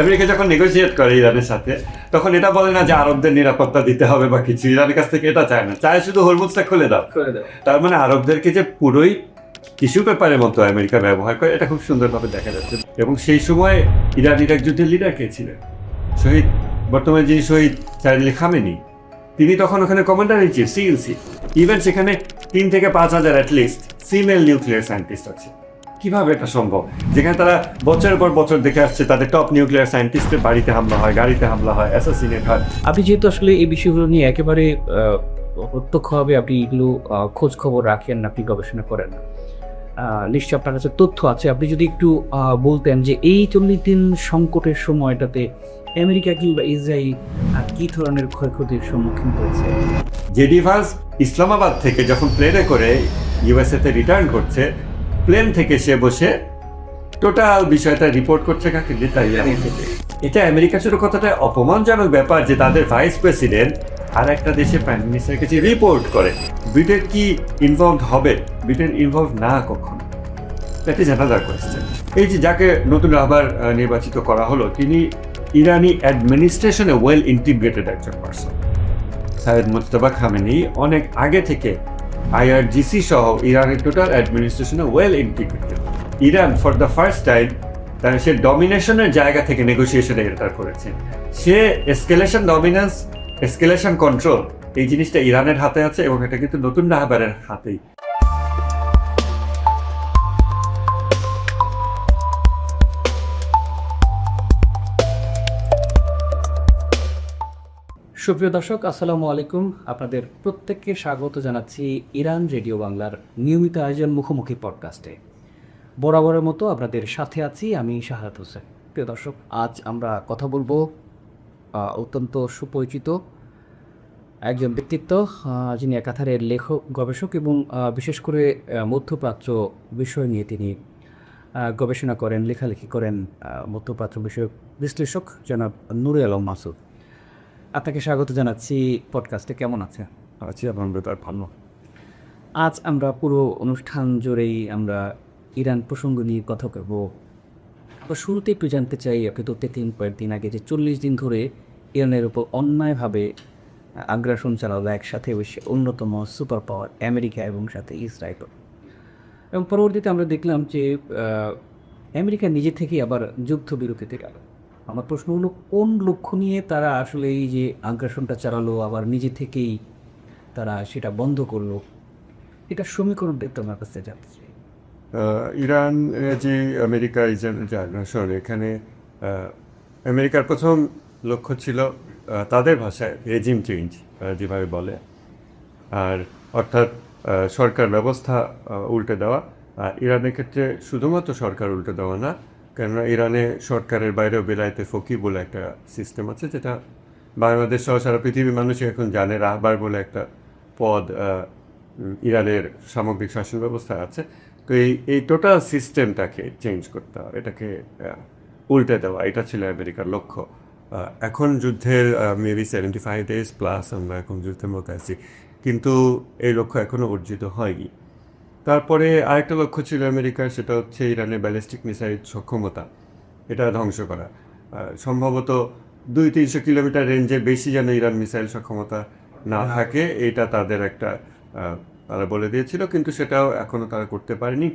America যখন negotiate করে ইরানের সাথে, তখন এটা বলে না যে আরবদের নিরাপত্তা দিতে হবে বা কিছু, ইরানের কাছ থেকে এটা চায় না, চায় শুধু হরমুজটা খুলে দাও। তার মানে আরবদেরকে যে পুরোই টিস্যু পেপারের মতো আমেরিকা ব্যবহার করে, এটা খুব সুন্দরভাবে দেখা যাচ্ছে। এবং সেই সময় ইরান ইরাক যুদ্ধের লিডার কে ছিলেন? শহীদ, বর্তমানে যিনি শহীদ সাইদ আলী খামেনি, তিনি তখন ওখানে commander in chief CLC. Even সেখানে 3 থেকে 5,000 অ্যাটলিস্ট ফিমেল নিউক্লিয়ার সায়েন্টিস্ট আছে। কিভাবে এটা সম্ভব, যেখানে তারা বছরের পর বছর দেখে আসছে তাদের টপ নিউক্লিয়ার সায়েন্টিস্টের বাড়িতে হামলা হয়, গাড়িতে হামলা হয়, অ্যাসাসিনেট হয়। আপনি যেহেতু আসলে এই বিষয়গুলো নিয়ে একেবারে প্রত্যক্ষভাবে আপনি এগুলো খোঁজ খবর রাখেন, আপনি গবেষণা করেন, নিশ্চয় আপনার কাছে তথ্য আছে। আপনি যদি একটু বলতেন যে এই 40 দিন সংকটের সময়টাতে আমেরিকা কিংবা ইসরায়েল কী ধরনের ক্ষয়ক্ষতির সম্মুখীন হয়েছে? জেডি ভান্স ইসলামাবাদ থেকে যখন প্লেনে করে ইউএসএ তে রিটার্ন করছে, প্লেন থেকে সে বসে টোটাল বিষয়টা রিপোর্ট করছে কাকে? নেতানিয়াহু থেকে। এটা আমেরিকার জন্য কতটা অপমানজনক ব্যাপার যে তাদের ভাইস প্রেসিডেন্ট আর একটা দেশের প্রাইম মিনিস্টারের কাছে রিপোর্ট করে। ব্রিটেন কি ইনভলভ হবে? ব্রিটেন ইনভলভ না কখনো। That is another question. এই যে যাকে নতুন আবার নির্বাচিত করা হলো, তিনি ইরানি অ্যাডমিনিস্ট্রেশনে ওয়েল ইন্টিগ্রেটেড একজন পার্সন। সাইয়েদ মুজতবা খামেনি অনেক আগে থেকে আইআরজিসি সহ ইরানের টোটাল অ্যাডমিনিস্ট্রেশনে well integrated. Iran for the first time সে ডমিনেশনের জায়গা থেকে নেগোসিয়েশনে এন্টার করেছে। সে এসকেলেশন ডমিনেন্স, এসকেলেশন কন্ট্রোল, এই জিনিসটা ইরানের হাতে আছে এবং এটা কিন্তু নতুন রাহবারের হাতেই। সুপ্রিয় দর্শক, আসসালামু আলাইকুম। আপনাদের প্রত্যেককে স্বাগত জানাচ্ছি ইরান রেডিও বাংলার নিয়মিত আয়োজন মুখোমুখি পডকাস্টে। বরাবরের মতো আপনাদের সাথে আছি আমি শাহাদাত হোসেন। প্রিয় দর্শক, আজ আমরা কথা বলবো অত্যন্ত সুপরিচিত একজন ব্যক্তিত্ব, যিনি একাধারে লেখক, গবেষক এবং বিশেষ করে মধ্যপ্রাচ্য বিষয় নিয়ে তিনি গবেষণা করেন, লেখালেখি করেন। মধ্যপ্রাচ্য বিষয়ক বিশ্লেষক জনাব নূরে আলম মাসুদ, আপনাকে স্বাগত জানাচ্ছি পডকাস্টে। কেমন আছেন? আছি আলহামদুলিল্লাহ, ভালো। আজ আমরা পুরো অনুষ্ঠান জুড়েই আমরা ইরান প্রসঙ্গ নিয়ে কথা বলব। তো শুরুতে একটু জানতে চাই, আপনি তো 3 আগে যে 40 দিন ধরে ইরানের উপর অন্যায়ভাবে আগ্রাসন চালালো একসাথে অন্যতম সুপার পাওয়ার আমেরিকা এবং সাথে ইসরায়েল, এবং পরবর্তীতে আমরা দেখলাম যে আমেরিকা নিজে থেকেই আবার যুদ্ধবিরতিতে গেল। আমার প্রশ্ন হলো, কোন লক্ষ্য নিয়ে তারা আসলে এই যে আগ্রাসনটা চালালো, আবার নিজে থেকেই তারা সেটা বন্ধ করলো? এটা সমীকরণ দেখতে আমার কাছে যাচ্ছে। ইরান যে আমেরিকা যে আগ্রাসন, এখানে আমেরিকার প্রথম লক্ষ্য ছিল তাদের ভাষায় রেজিম চেঞ্জ, যেভাবে বলে, আর অর্থাৎ সরকার ব্যবস্থা উল্টে দেওয়া। ইরানের ক্ষেত্রে শুধুমাত্র সরকার উল্টে দেওয়া না, কেননা ইরানে সরকারের বাইরেও বেলায়েতে ফকি বলে একটা সিস্টেম আছে, যেটা বাংলাদেশ সহ সারা পৃথিবীর মানুষই এখন জানে। রাহবার বলে একটা পদ ইরানের সামগ্রিক শাসন ব্যবস্থা আছে। তো এই টোটাল সিস্টেমটাকে চেঞ্জ করতে হবে, এটাকে উল্টে দেওয়া, এটা ছিল আমেরিকার লক্ষ্য। এখন যুদ্ধের মেবি 75 days প্লাস আমরা এখন যুদ্ধের মধ্যে আছি, কিন্তু এই লক্ষ্য এখনও অর্জিত হয়নি। তারপরে আরেকটা লক্ষ্য ছিল আমেরিকার, সেটা হচ্ছে ইরানের ব্যালিস্টিক মিসাইল সক্ষমতা, এটা ধ্বংস করা। সম্ভবত 200-300 কিলোমিটার রেঞ্জের বেশি যেন ইরান মিসাইল সক্ষমতা না থাকে, এটা তাদের একটা তারা বলে দিয়েছিল, কিন্তু সেটাও এখনও তারা করতে পারেনি।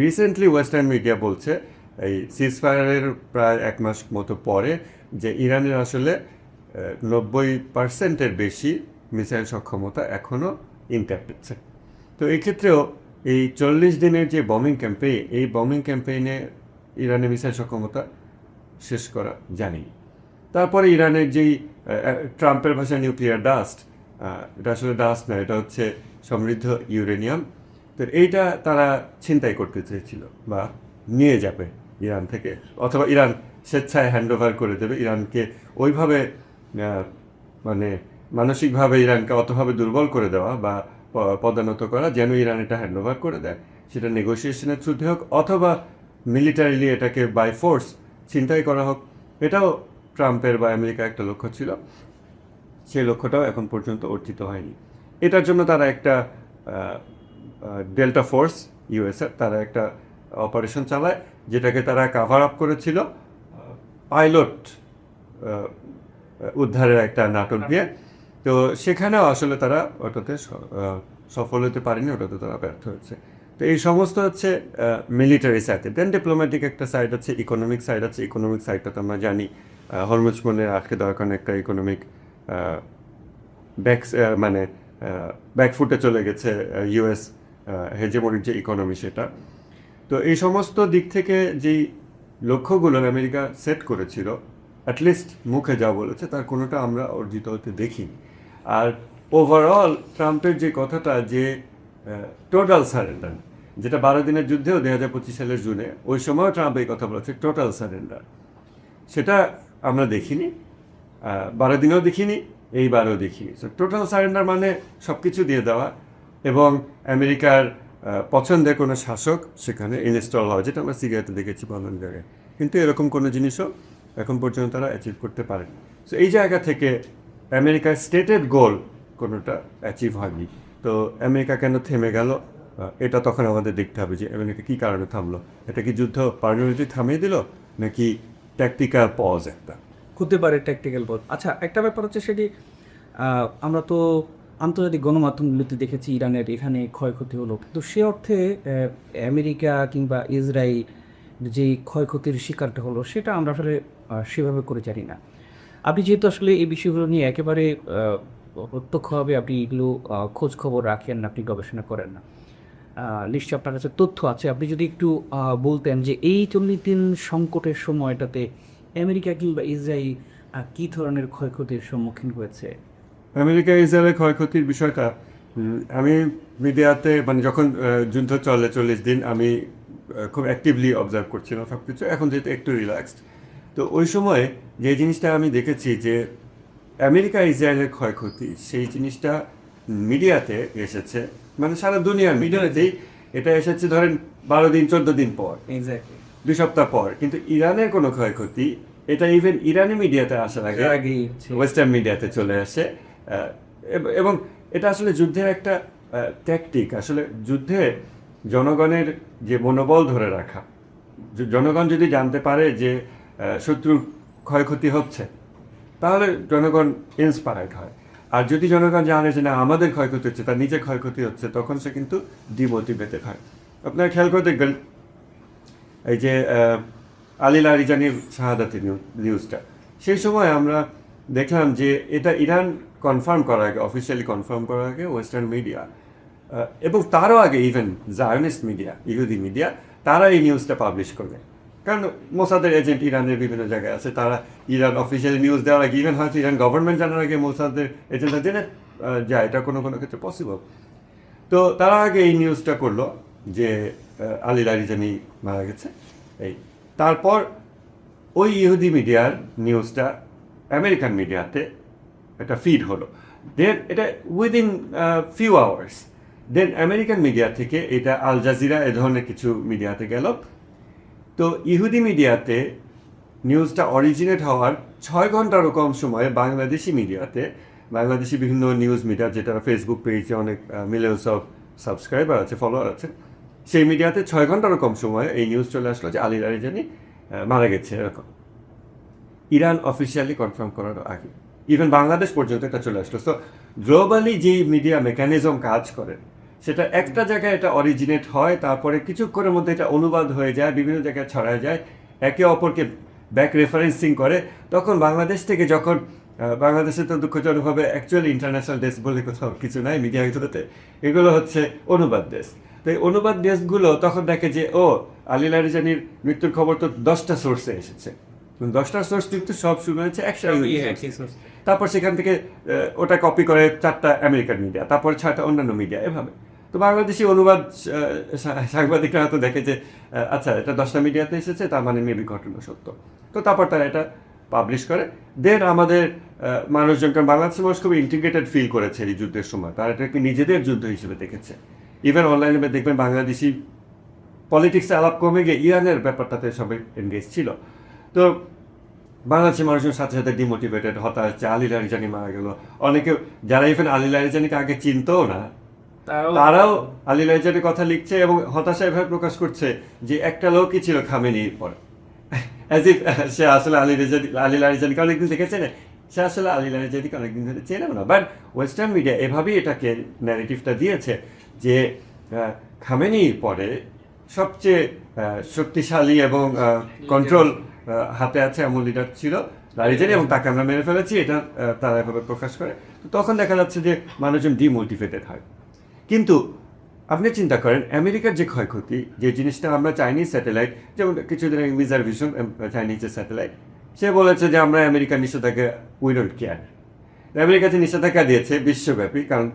রিসেন্টলি ওয়েস্টার্ন মিডিয়া বলছে এই সিজফায়ারের প্রায় 1 মাস মতো পরে যে ইরানের আসলে 90% বেশি মিসাইল সক্ষমতা এখনও ইনট্যাক্ট আছে। তো এই ক্ষেত্রেও এই 40 দিনের যে বমিং ক্যাম্পেইন, এই বমিং ক্যাম্পেইনে ইরানের মিসাইল সক্ষমতা শেষ করা জানি। তারপরে ইরানের যেই ট্রাম্পের ভাষায় নিউক্লিয়ার ডাস্ট, এটা আসলে ডাস্ট না, এটা হচ্ছে সমৃদ্ধ ইউরেনিয়াম। তো এইটা তারা ছিনতাই করতে চেয়েছিল বা নিয়ে যাবে ইরান থেকে, অথবা ইরান স্বেচ্ছায় হ্যান্ডওভার করে দেবে ইরানকে। ওইভাবে মানে মানসিকভাবে ইরানকে অতভাবে দুর্বল করে দেওয়া বা পদানত করা যেন ইরান এটা হ্যান্ডওভার করে দেয়, সেটা নেগোসিয়েশনের থ্রুতে হোক অথবা মিলিটারিলি এটাকে বাই ফোর্স ছিনতাই করা হোক। এটাও ট্রাম্পের বা আমেরিকার একটা লক্ষ্য ছিল, সেই লক্ষ্যটাও এখন পর্যন্ত অর্জিত হয়নি। এটার জন্য তারা একটা ডেল্টা ফোর্স, ইউএসএ, তারা একটা অপারেশন চালায়, যেটাকে তারা কাভার আপ করেছিল পাইলট উদ্ধারের একটা নাটক দিয়ে। তো সেখানেও আসলে তারা ওটাতে সফল হতে পারেনি, ওটাতে তারা ব্যর্থ হচ্ছে। তো এই সমস্ত হচ্ছে মিলিটারি সাইড। দেন ডিপ্লোম্যাটিক একটা সাইড আছে, ইকোনমিক সাইড আছে। ইকোনমিক সাইডটা তো আমরা জানি, হরমুজ বন্দর আটকে দেওয়ার কারণে একটা ইকোনমিক মানে ব্যাকফুটে চলে গেছে ইউএস হেজেমনির যে ইকোনমি সেটা। তো এই সমস্ত দিক থেকে যেই লক্ষ্যগুলো আমেরিকা সেট করেছিল, অ্যাটলিস্ট মুখে যা বলেছে তার কোনোটা আমরা অর্জিত হতে দেখিনি। আর ওভারঅল ট্রাম্পের যে কথাটা যে টোটাল সারেন্ডার, যেটা 12 দিনের যুদ্ধেও 2025 সালের জুনে, ওই সময়ও ট্রাম্প এই কথা বলেছে টোটাল সারেন্ডার, সেটা আমরা দেখিনি, 12 দিনেও দেখিনি, এইবারও দেখিনি। সো টোটাল সারেন্ডার মানে সব কিছু দিয়ে দেওয়া এবং আমেরিকার পছন্দের কোনো শাসক সেখানে ইনস্টল হয়, যেটা আমরা সিরিয়াতে দেখেছি বিভিন্ন জায়গায়। কিন্তু এরকম কোনো জিনিসও এখন পর্যন্ত তারা অ্যাচিভ করতে পারেনি। সো এই জায়গা থেকে আমেরিকার স্টেটেড গোল কোনোটা অ্যাচিভ হয়নি। তো আমেরিকা কেন থেমে গেল, এটা তখন আমাদের দেখতে হবে যে আমেরিকা কী কারণে থামলো। এটা কি যুদ্ধ পারমানেন্টলি থামিয়ে দিল, নাকি ট্যাকটিক্যাল পজ একটা? হতে পারে ট্যাকটিক্যাল পথ। আচ্ছা, একটা ব্যাপার হচ্ছে সেটি আমরা তো আন্তর্জাতিক গণমাধ্যমগুলোতে দেখেছি ইরানের এখানে ক্ষয়ক্ষতি হলো, কিন্তু সে অর্থে আমেরিকা কিংবা ইসরায়েল যে ক্ষয়ক্ষতির শিকারটা হলো সেটা আমরা আসলে সেভাবে করে জানি না। আপনি যেহেতু আসলে এই বিষয়গুলো নিয়ে একেবারে প্রত্যক্ষভাবে আপনি এগুলো খোঁজ খবর রাখেন, আপনি গবেষণা করেন না, নিশ্চয়ই আপনার কাছে তথ্য আছে। আপনি যদি একটু বলতেন যে এই 40 দিন সংকটের সময়টাতে আমেরিকা কিংবা ইসরায়েল কী ধরনের ক্ষয়ক্ষতির সম্মুখীন হয়েছে? আমেরিকা ইসরায়েলের ক্ষয়ক্ষতির বিষয়টা আমি মিডিয়াতে মানে যখন যুদ্ধ চলে 40 দিন আমি খুব অ্যাক্টিভলি অবজার্ভ করছিলাম সব কিছু। এখন যেহেতু একটু রিল্যাক্সড, তো ওই সময় যে জিনিসটা আমি দেখেছি যে আমেরিকা ইসরায়েলের ক্ষয়ক্ষতি, সেই জিনিসটা মিডিয়াতে এসেছে, মানে সারা দুনিয়ার মিডিয়াতেই এটা এসেছে ধরেন 12 দিন 14 দিন পর, এক্স্যাক্টলি 2 সপ্তাহ পর। কিন্তু ইরানের কোনো ক্ষয়ক্ষতি এটা ইভেন ইরানি মিডিয়াতে আসার আগে ওয়েস্টার্ন মিডিয়াতে চলে আসে। এবং এটা আসলে যুদ্ধের একটা ট্যাকটিক। আসলে যুদ্ধে জনগণের যে মনোবল ধরে রাখা, জনগণ যদি জানতে পারে যে শত্রুর ক্ষয়ক্ষতি হচ্ছে, তাহলে জনগণ ইন্সপায়ার্ড হয়। আর যদি জনগণ জানে যে না আমাদের ক্ষয়ক্ষতি হচ্ছে, তার নিজের ক্ষয়ক্ষতি হচ্ছে, তখন সে কিন্তু ডিমোটিভেটেড হয়। আপনারা খেয়াল করে দেখবেন এই যে আলী লারিজানির শাহাদাতের নিউজটা, সেই সময় আমরা দেখলাম যে এটা ইরান কনফার্ম করার আগে, অফিসিয়ালি কনফার্ম করার আগে ওয়েস্টার্ন মিডিয়া এবং তারও আগে ইভেন জায়নিস্ট মিডিয়া, ইহুদি মিডিয়া, তারা এই নিউজটা পাবলিশ করবে। কারণ মোসাদের এজেন্ট ইরানের বিভিন্ন জায়গায় আছে, তারা ইরান অফিসিয়ালি নিউজ দেওয়ার আগে, ইভেন হয়তো ইরান গভর্নমেন্ট জানার আগে মোসাদের এজেন্টরা জেনে যায়, এটা কোনো কোনো ক্ষেত্রে পসিবল। তো তারা আগে এই নিউজটা করলো যে আলী লারিজানি মারা গেছে। এই তারপর ওই ইহুদি মিডিয়ার নিউজটা আমেরিকান মিডিয়াতে একটা ফিড হলো। দেন এটা উইদিন ফিউ আওয়ার্স দেন আমেরিকান মিডিয়া থেকে এটা আল জাজিরা এ ধরনের কিছু মিডিয়াতে গেল। তো ইহুদি মিডিয়াতে নিউজটা অরিজিনেট হওয়ার 6 ঘন্টারও কম সময়ে বাংলাদেশি মিডিয়াতে, বাংলাদেশি বিভিন্ন নিউজ মিডিয়া যেটা ফেসবুক পেজে অনেক মিলিয়নস অফ সাবস্ক্রাইবার আছে, ফলোয়ার আছে, সেই মিডিয়াতে 6 ঘন্টারও কম সময়ে এই নিউজ চলে আসলো যে আলী লারিজানি মারা গেছে এরকম। ইরান অফিসিয়ালি কনফার্ম করার আগে ইভেন বাংলাদেশ পর্যন্ত এটা চলে আসলো। সো গ্লোবালি যে মিডিয়া মেকানিজম কাজ করে, সেটা একটা জায়গায় এটা অরিজিনেট হয়, তারপরে কিছুক্ষণের মধ্যে এটা অনুবাদ হয়ে যায়, বিভিন্ন জায়গায় ছড়ায় যায়, একে অপরকে ব্যাক রেফারেন্সিং করে। তখন বাংলাদেশ থেকে যখন বাংলাদেশে তো দুঃখজনকভাবে অ্যাকচুয়ালি ইন্টারন্যাশনাল ডেস্ক বলে কোথাও কিছু নাই মিডিয়া ভিতরেতে, এগুলো হচ্ছে অনুবাদ ডেস্ক। তো এই অনুবাদ ডেস্কগুলো তখন দেখে যে ও আলী লারিজানির মৃত্যুর খবর তো 10টা সোর্সে এসেছে, 10টা সোর্স কিন্তু সব শুরু হয়েছে তারপর সেখান থেকে ওটা কপি করে 4টা আমেরিকান মিডিয়া, তারপর 6টা অন্যান্য মিডিয়া, এভাবে। তো বাংলাদেশি অনুবাদ সাংবাদিকরা হয়তো দেখে যে আচ্ছা এটা 10টা মিডিয়াতে এসেছে, তার মানে মেবি ঘটনা সত্য। তো তারপর তারা এটা পাবলিশ করে। দেন আমাদের মানুষজন, কারণ বাংলাদেশের মানুষ খুবই ইন্টিগ্রেটেড ফিল করেছে এই যুদ্ধের সময়, তারা এটাকে নিজেদের যুদ্ধ হিসেবে দেখেছে। ইভেন অনলাইনে দেখবেন বাংলাদেশি পলিটিক্সে আলাপ কমে গিয়ে ইরানের ব্যাপারটাতে সবাই এনগেজ ছিল। তো বাংলাদেশের মানুষের সাথে সাথে ডিমোটিভেটেড, হতাশ যে আলী লারিজানি মারা গেল। অনেকে যারা ইভেন আলী লারিজানিকে আগে চিনতও না, তারাও আলী লারিজানির কথা লিখছে এবং হতাশা এভাবে প্রকাশ করছে যে একটা লোকই ছিল খামেনির পর। অ্যাজ ইফ সে আসলে আলী লারিজানিকে অনেকদিন দেখেছে না, সে আসলে আলী লারিজানিকে অনেকদিন ধরে চেনেও না। বাট ওয়েস্টার্ন মিডিয়া এভাবেই এটাকে ন্যারেটিভটা দিয়েছে যে খামেনির পরে সবচেয়ে শক্তিশালী এবং কন্ট্রোল হাতে আছে এমন লিডার ছিল লারিজানি, এবং তাকে আমরা মেরে ফেলেছি, এটা তারা এভাবে প্রকাশ করে। তো তখন দেখা যাচ্ছে যে মানুষজন ডিমোটিভেটেড হয়। কিন্তু আপনি চিন্তা করেন আমেরিকার যে ক্ষয়ক্ষতি, যে জিনিসটা আমরা চাইনিজ স্যাটেলাইট, যেমন কিছুদিন আগে মিজার ভিশন চাইনিজের স্যাটেলাইট, সে বলেছে যে আমরা আমেরিকার নিষেধাজ্ঞা উই ডোন্ট কেয়ার। আমেরিকা যে নিষেধাজ্ঞা দিয়েছে বিশ্বব্যাপী, কারণ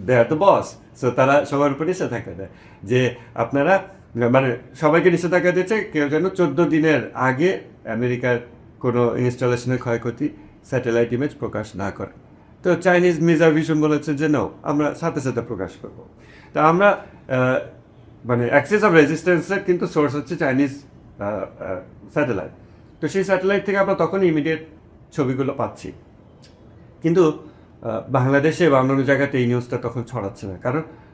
দে আর দ্য বস, সো তারা সবার উপর নিষেধাজ্ঞা দেয় যে আপনারা, মানে সবাইকে নিষেধাজ্ঞা দিয়েছে কেউ যেন 14 দিনের আগে আমেরিকার কোনো ইনস্টলেশনের ক্ষয়ক্ষতি স্যাটেলাইট ইমেজ প্রকাশ না করে। তো চাইনিজ মিজার ভিশন বলেছে যে নো, আমরা সাথে সাথে প্রকাশ করব। তা আমরা মানে অ্যাক্সিস অফ রেজিস্ট্যান্সের কিন্তু সোর্স হচ্ছে চাইনিজ স্যাটেলাইট। তো সেই স্যাটেলাইট থেকে আমরা তখন ইমিডিয়েট ছবিগুলো পাচ্ছি। কিন্তু বাংলাদেশে বা অন্যান্য জায়গাতে এই নিউজটা তখন ছড়াচ্ছে না,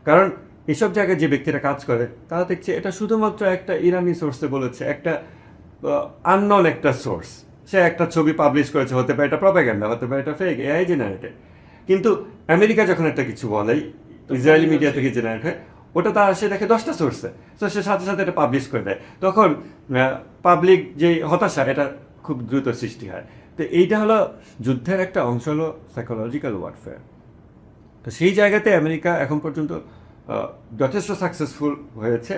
কারণ এইসব জায়গায় যে ব্যক্তিরা কাজ করে তারা দেখছে এটা শুধুমাত্র একটা ইরানি সোর্সে বলেছে, একটা আননন একটা সোর্স, সে একটা ছবি পাবলিশ করেছে, হতে পারে এটা প্রপাগান্ডা, হতে পারে এটা ফেক, এআই জেনারেটেড। কিন্তু আমেরিকা যখন একটা কিছু বলে, ইসরায়েলি মিডিয়া থেকে জেনারেট হয়, ওটা তার সে দেখে 10টা সোর্সে, তো সে সাথে সাথে এটা পাবলিশ করে দেয়। তখন পাবলিক যে হতাশা, এটা খুব দ্রুত সৃষ্টি হয়। তো এইটা হলো যুদ্ধের একটা অংশ, হলো সাইকোলজিক্যাল ওয়ারফেয়ার। তো সেই জায়গাতে আমেরিকা এখন পর্যন্ত যথেষ্ট সাকসেসফুল হয়েছে।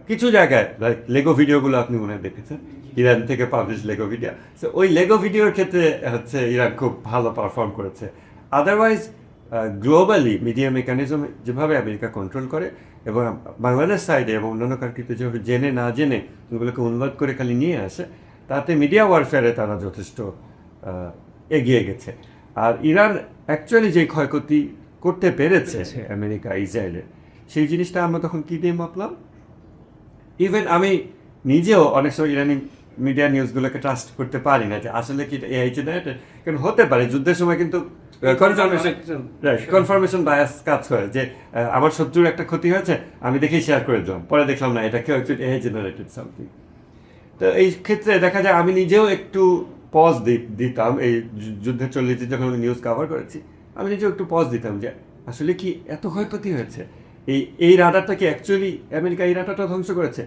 কিছু জায়গায় লাইক লেগো ভিডিওগুলো আপনি মনে হয় দেখেছেন, ইরান থেকে পাবলিশ লেগো ভিডিও, সো ওই লেগো ভিডিওর ক্ষেত্রে হচ্ছে ইরান খুব ভালো পারফর্ম করেছে। আদারওয়াইজ গ্লোবালি মিডিয়া মেকানিজম যেভাবে আমেরিকা কন্ট্রোল করে, এবং বাংলাদেশ সাইডে এবং অন্যান্য কান্ট্রিতে যেভাবে জেনে না জেনে ওগুলোকে অনুবাদ করে খালি নিয়ে আসে, তাতে মিডিয়া ওয়ারফেয়ারে তারা যথেষ্ট এগিয়ে গেছে। আর ইরান অ্যাকচুয়ালি যে ক্ষয়ক্ষতি করতে পেরেছে আমেরিকা ইসরায়েলের, সেই জিনিসটা আমরা তখন কী দিয়ে মাপলাম? ইভেন আমি নিজেও অনেক সময় ইরানি মিডিয়া নিউজগুলোকে ট্রাস্ট করতে পারি না যে আসলে কি এআই জেনারেটেড, কারণ হতে পারে যুদ্ধের সময় কিন্তু কনফার্মেশন বায়াস কাজ করে, যে আমার শত্রুর একটা ক্ষতি হয়েছে, আমি দেখেই শেয়ার করে দিলাম, পরে দেখলাম না এটা কেউ অ্যাকচুয়ালি এআই জেনারেটেড সামথিং। তো এই ক্ষেত্রে দেখা যায় আমি নিজেও একটু পজ দিতাম, এই যুদ্ধের 40 দিন যখন আমি নিউজ কভার করেছি, আমি নিজেও একটু পজ দিতাম যে আসলে কি এত ক্ষয়ক্ষতি হয়েছে, এই রাডারটা কি অ্যাকচুয়ালি আমেরিকা এই রাডারটা ধ্বংস করেছে?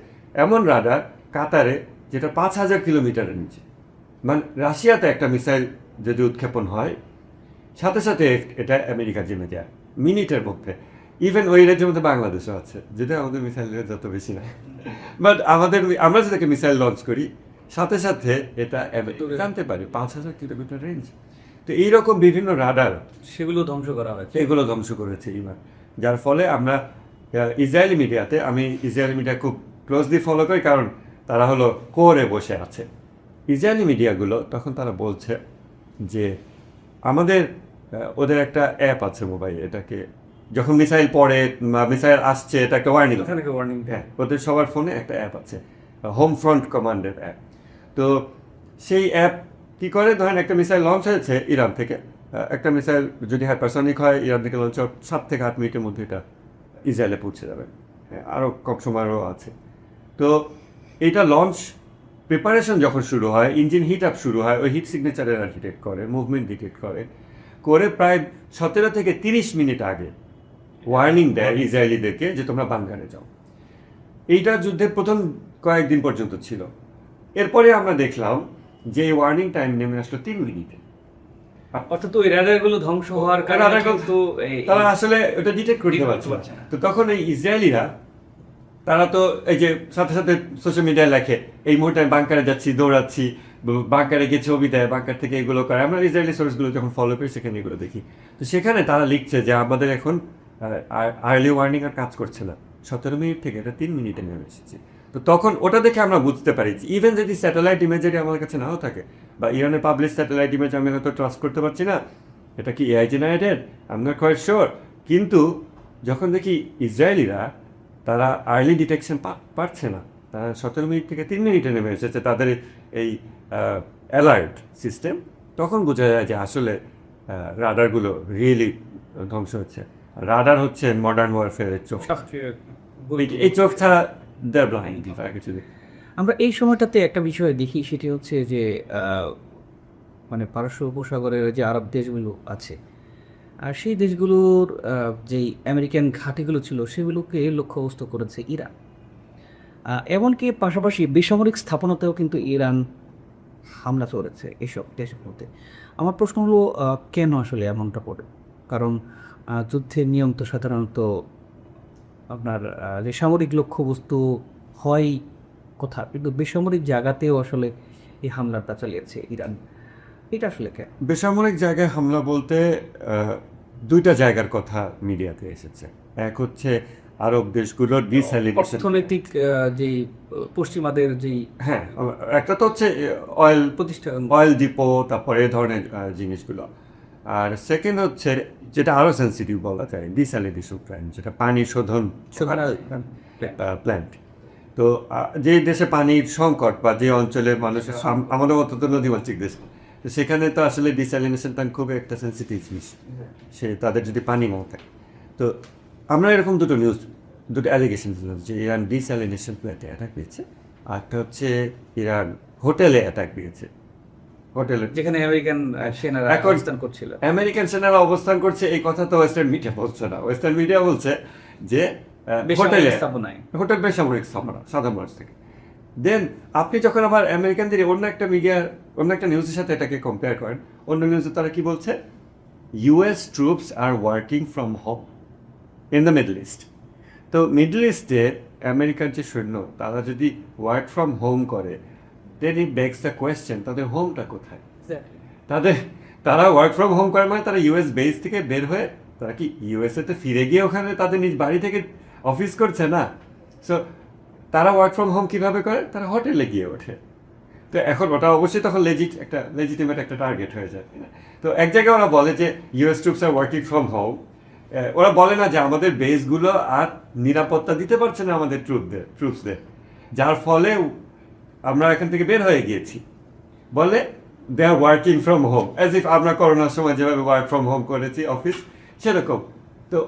এমন রাডার কাতারে যেটা 5000 কিলোমিটারের নিচে, মানে রাশিয়াতে একটা মিসাইল যদি উৎক্ষেপণ হয়, সাথে সাথে এটা আমেরিকা জেনে যায় মিনিটের মধ্যে। ইভেন ওই রেঞ্জের মধ্যে বাংলাদেশও আছে, যেটা আমাদের মিসাইল রেঞ্জ যত বেশি না, বাট আমরা যেটাকে মিসাইল লঞ্চ করি, সাথে সাথে এটা জানতে পারি 5000 কিলোমিটার রেঞ্জ। তো এইরকম বিভিন্ন রাডার সেগুলো ধ্বংস করা হয়েছে, এগুলো ধ্বংস করেছে ইমান, যার ফলে আমরা ইসরায়েলি মিডিয়াতে, আমি ইসরায়েলি মিডিয়া খুব ক্লোজলি ফলো করি, কারণ তারা হলো কোরে বসে আছে। ইসরায়েলি মিডিয়াগুলো তখন তারা বলছে যে আমাদের ওদের একটা অ্যাপ আছে মোবাইল, এটাকে যখন মিসাইল পড়ে বা মিসাইল আসছে এটাকে ওয়ার্নিং, হ্যাঁ, ওদের সবার ফোনে একটা অ্যাপ আছে, হোম ফ্রন্ট কমান্ডের অ্যাপ। তো সেই অ্যাপ কী করে, ধরেন একটা মিসাইল লঞ্চ হয়েছে ইরান থেকে, একটা মিসাইল যদি হাইপারসনিক হয়, ইরান থেকে লঞ্চ 7 থেকে 8 মিনিটের মধ্যে এটা ইসরায়েলে পৌঁছে যাবে, আরও কম সময়ও আছে। তো এইটা লঞ্চ প্রিপারেশন যখন শুরু হয়, ইঞ্জিন হিট আপ শুরু হয়, ওই হিট সিগনেচারের ডিটেক্ট করে, মুভমেন্ট ডিটেক্ট করে প্রায় 17 থেকে 30 মিনিট আগে ওয়ার্নিং দেয় ইসরায়েলিদেরকে যে তোমরা বাঙ্কারে যাও। এইটা যুদ্ধের প্রথম কয়েকদিন পর্যন্ত ছিল। এরপরে আমরা দেখলাম যে এই ওয়ার্নিং টাইম নেমে আসলো 3 মিনিটে। অর্থাৎ ওই রাডারগুলো ধ্বংস হওয়ার কারণে কিন্তু তারা আসলে ওটা ডিটেক্ট করতে পারছে না। তো তখন এই ইসরায়েলিরা, তারা তো এই যে সাথে সাথে সোশ্যাল মিডিয়ায় লেখে এই মুহূর্তে আমি বাঙ্কারে যাচ্ছি, দৌড়াচ্ছি, বাঙ্কারে গিয়ে ছবি দেয়, বাঙ্কার থেকে এগুলো করে। আমরা ইসরায়েলি সোর্সগুলো যখন ফলো করি সেখানে এগুলো দেখি। তো সেখানে তারা লিখছে যে আমাদের এখন আর্লি ওয়ার্নিং আর কাজ করছে না, 17 মিনিট থেকে এটা 3 মিনিটে নেমে এসেছে। তো তখন ওটা দেখে আমরা বুঝতে পারি যে ইভেন যদি স্যাটেলাইট ইমেজারি আমাদের কাছে নাও থাকে, বা ইরানের পাবলিশ স্যাটেলাইট ইমেজ আমি হয়তো ট্রাস্ট করতে পারছি না, এটা কি AI generated, I am not quite sure, কিন্তু যখন দেখি ইসরায়েলিরা তারা আর্লি ডিটেকশন পারছে না, তারা 17 মিনিট থেকে 3 মিনিটে নেমে এসেছে তাদের এই অ্যালার্ট সিস্টেম, তখন বোঝা যায় যে আসলে রাডারগুলো রিয়েলি ধ্বংস হচ্ছে। রাডার হচ্ছে মডার্ন ওয়ারফেয়ারের চোখ, এই চোখ ছাড়া দেয়ার ব্লাইন্ড কিছু। আমরা এই সময়টাতে একটা বিষয় দেখি, সেটি হচ্ছে যে মানে পারস্য উপসাগরের যে আরব দেশগুলো আছে, আর সেই দেশগুলোর যেই আমেরিকান ঘাঁটিগুলো ছিল সেগুলোকে লক্ষ্যবস্তু করেছে ইরান। এমনকি পাশাপাশি বেসামরিক স্থাপনাতেও কিন্তু ইরান হামলা চলেছে এসব দেশগুলোতে। আমার প্রশ্ন হলো, কেন আসলে এমনটা করে? কারণ যুদ্ধের নিয়ম তো সাধারণত আপনার যে সামরিক লক্ষ্যবস্তু হয় কোথা, কিন্তু বেসামরিক জায়গাতেও আসলে এই হামলাটা চালিয়েছে ইরান। এটা আসলে কেন? বেসামরিক জায়গায় হামলা বলতে দুইটা জায়গার কথা মিডিয়াতে এসেছে। এক হচ্ছে আরব দেশগুলোর ডিস্যালিনেশন, অর্থনৈতিক যেই পশ্চিমাদের যেই হ্যাঁ, একটা তো হচ্ছে অয়েল প্রতিষ্ঠান, অয়েল ডিপো, তারপরে এই ধরনের জিনিসগুলো। আর সেকেন্ড হচ্ছে যেটা আরও সেন্সিটিভ বলা যায়, ডিস্যালিনেশন প্ল্যান্ট, যেটা পানি শোধন প্ল্যান্ট। তো যে দেশে পানির সংকট বা যে অঞ্চলে মানুষের আমাদের মতো তো নদীমাতৃক দেশ, তো সেখানে তো আসলে ডিস্যালিনেশন প্ল্যান্ট খুবই একটা সেন্সিটিভ জিনিস, সে তাদের যদি পানি না থাকে। তো আমরা এরকম দুটো অ্যালিগেশন দিলাম যে ইরান ডিস্যালিনেশন প্ল্যান্টে অ্যাটাক দিয়েছে, আর একটা হচ্ছে ইরান হোটেলে অ্যাটাক দিয়েছে। হোটেলে যেখানে আমেরিকান সেনারা এখন অবস্থান করছিল। আমেরিকান সেনারা অবস্থান করছে, এই কথা তো ওয়েস্টার্ন মিডিয়া বলছে না। ওয়েস্টার্ন মিডিয়া বলছে যে হোটেলে, স্থাপনায় হোটেল বেসামরিক স্থাপনা, সাধারণ মানুষ থেকে। দেন আপনি যখন আবার আমেরিকানদের অন্য একটা অন্য একটা নিউজের সাথে এটাকে কম্পেয়ার করেন, অন্য নিউজে তারা কি বলছে, US troops R working from home in the middle east. তো মিডল ইস্টে আমেরিকার যে সৈন্য, তারা যদি ওয়ার্ক ফ্রম হোম করে, দেন ইট বেগস দ্য কোয়েশ্চেন, তাদের হোমটা কোথায়? তারা ওয়ার্ক ফ্রম হোম করে মানে তারা ইউএস বেস থেকে বের হয়ে তারা কি ইউএসএতে ফিরে গিয়ে ওখানে তাদের নিজ বাড়ি থেকে অফিস করছে না। সো তারা ওয়ার্ক ফ্রম হোম কীভাবে করে? তারা হোটেলে গিয়ে ওঠে। তো এখন ওটা অবশ্যই তখন লেজিটিমেট একটা টার্গেট হয়ে যায়। তো এক জায়গায় ওরা বলে যে US troops R working from home, ওরা বলে না যে আমাদের বেসগুলো আর নিরাপত্তা দিতে পারছে না আমাদের ট্রুপসদের, যার ফলে আমরা এখান থেকে বের হয়ে গিয়েছি। বলে they are working from home, as if আমরা করোনার সময় যেভাবে ওয়ার্ক ফ্রম হোম করেছি অফিস, সেরকম। তো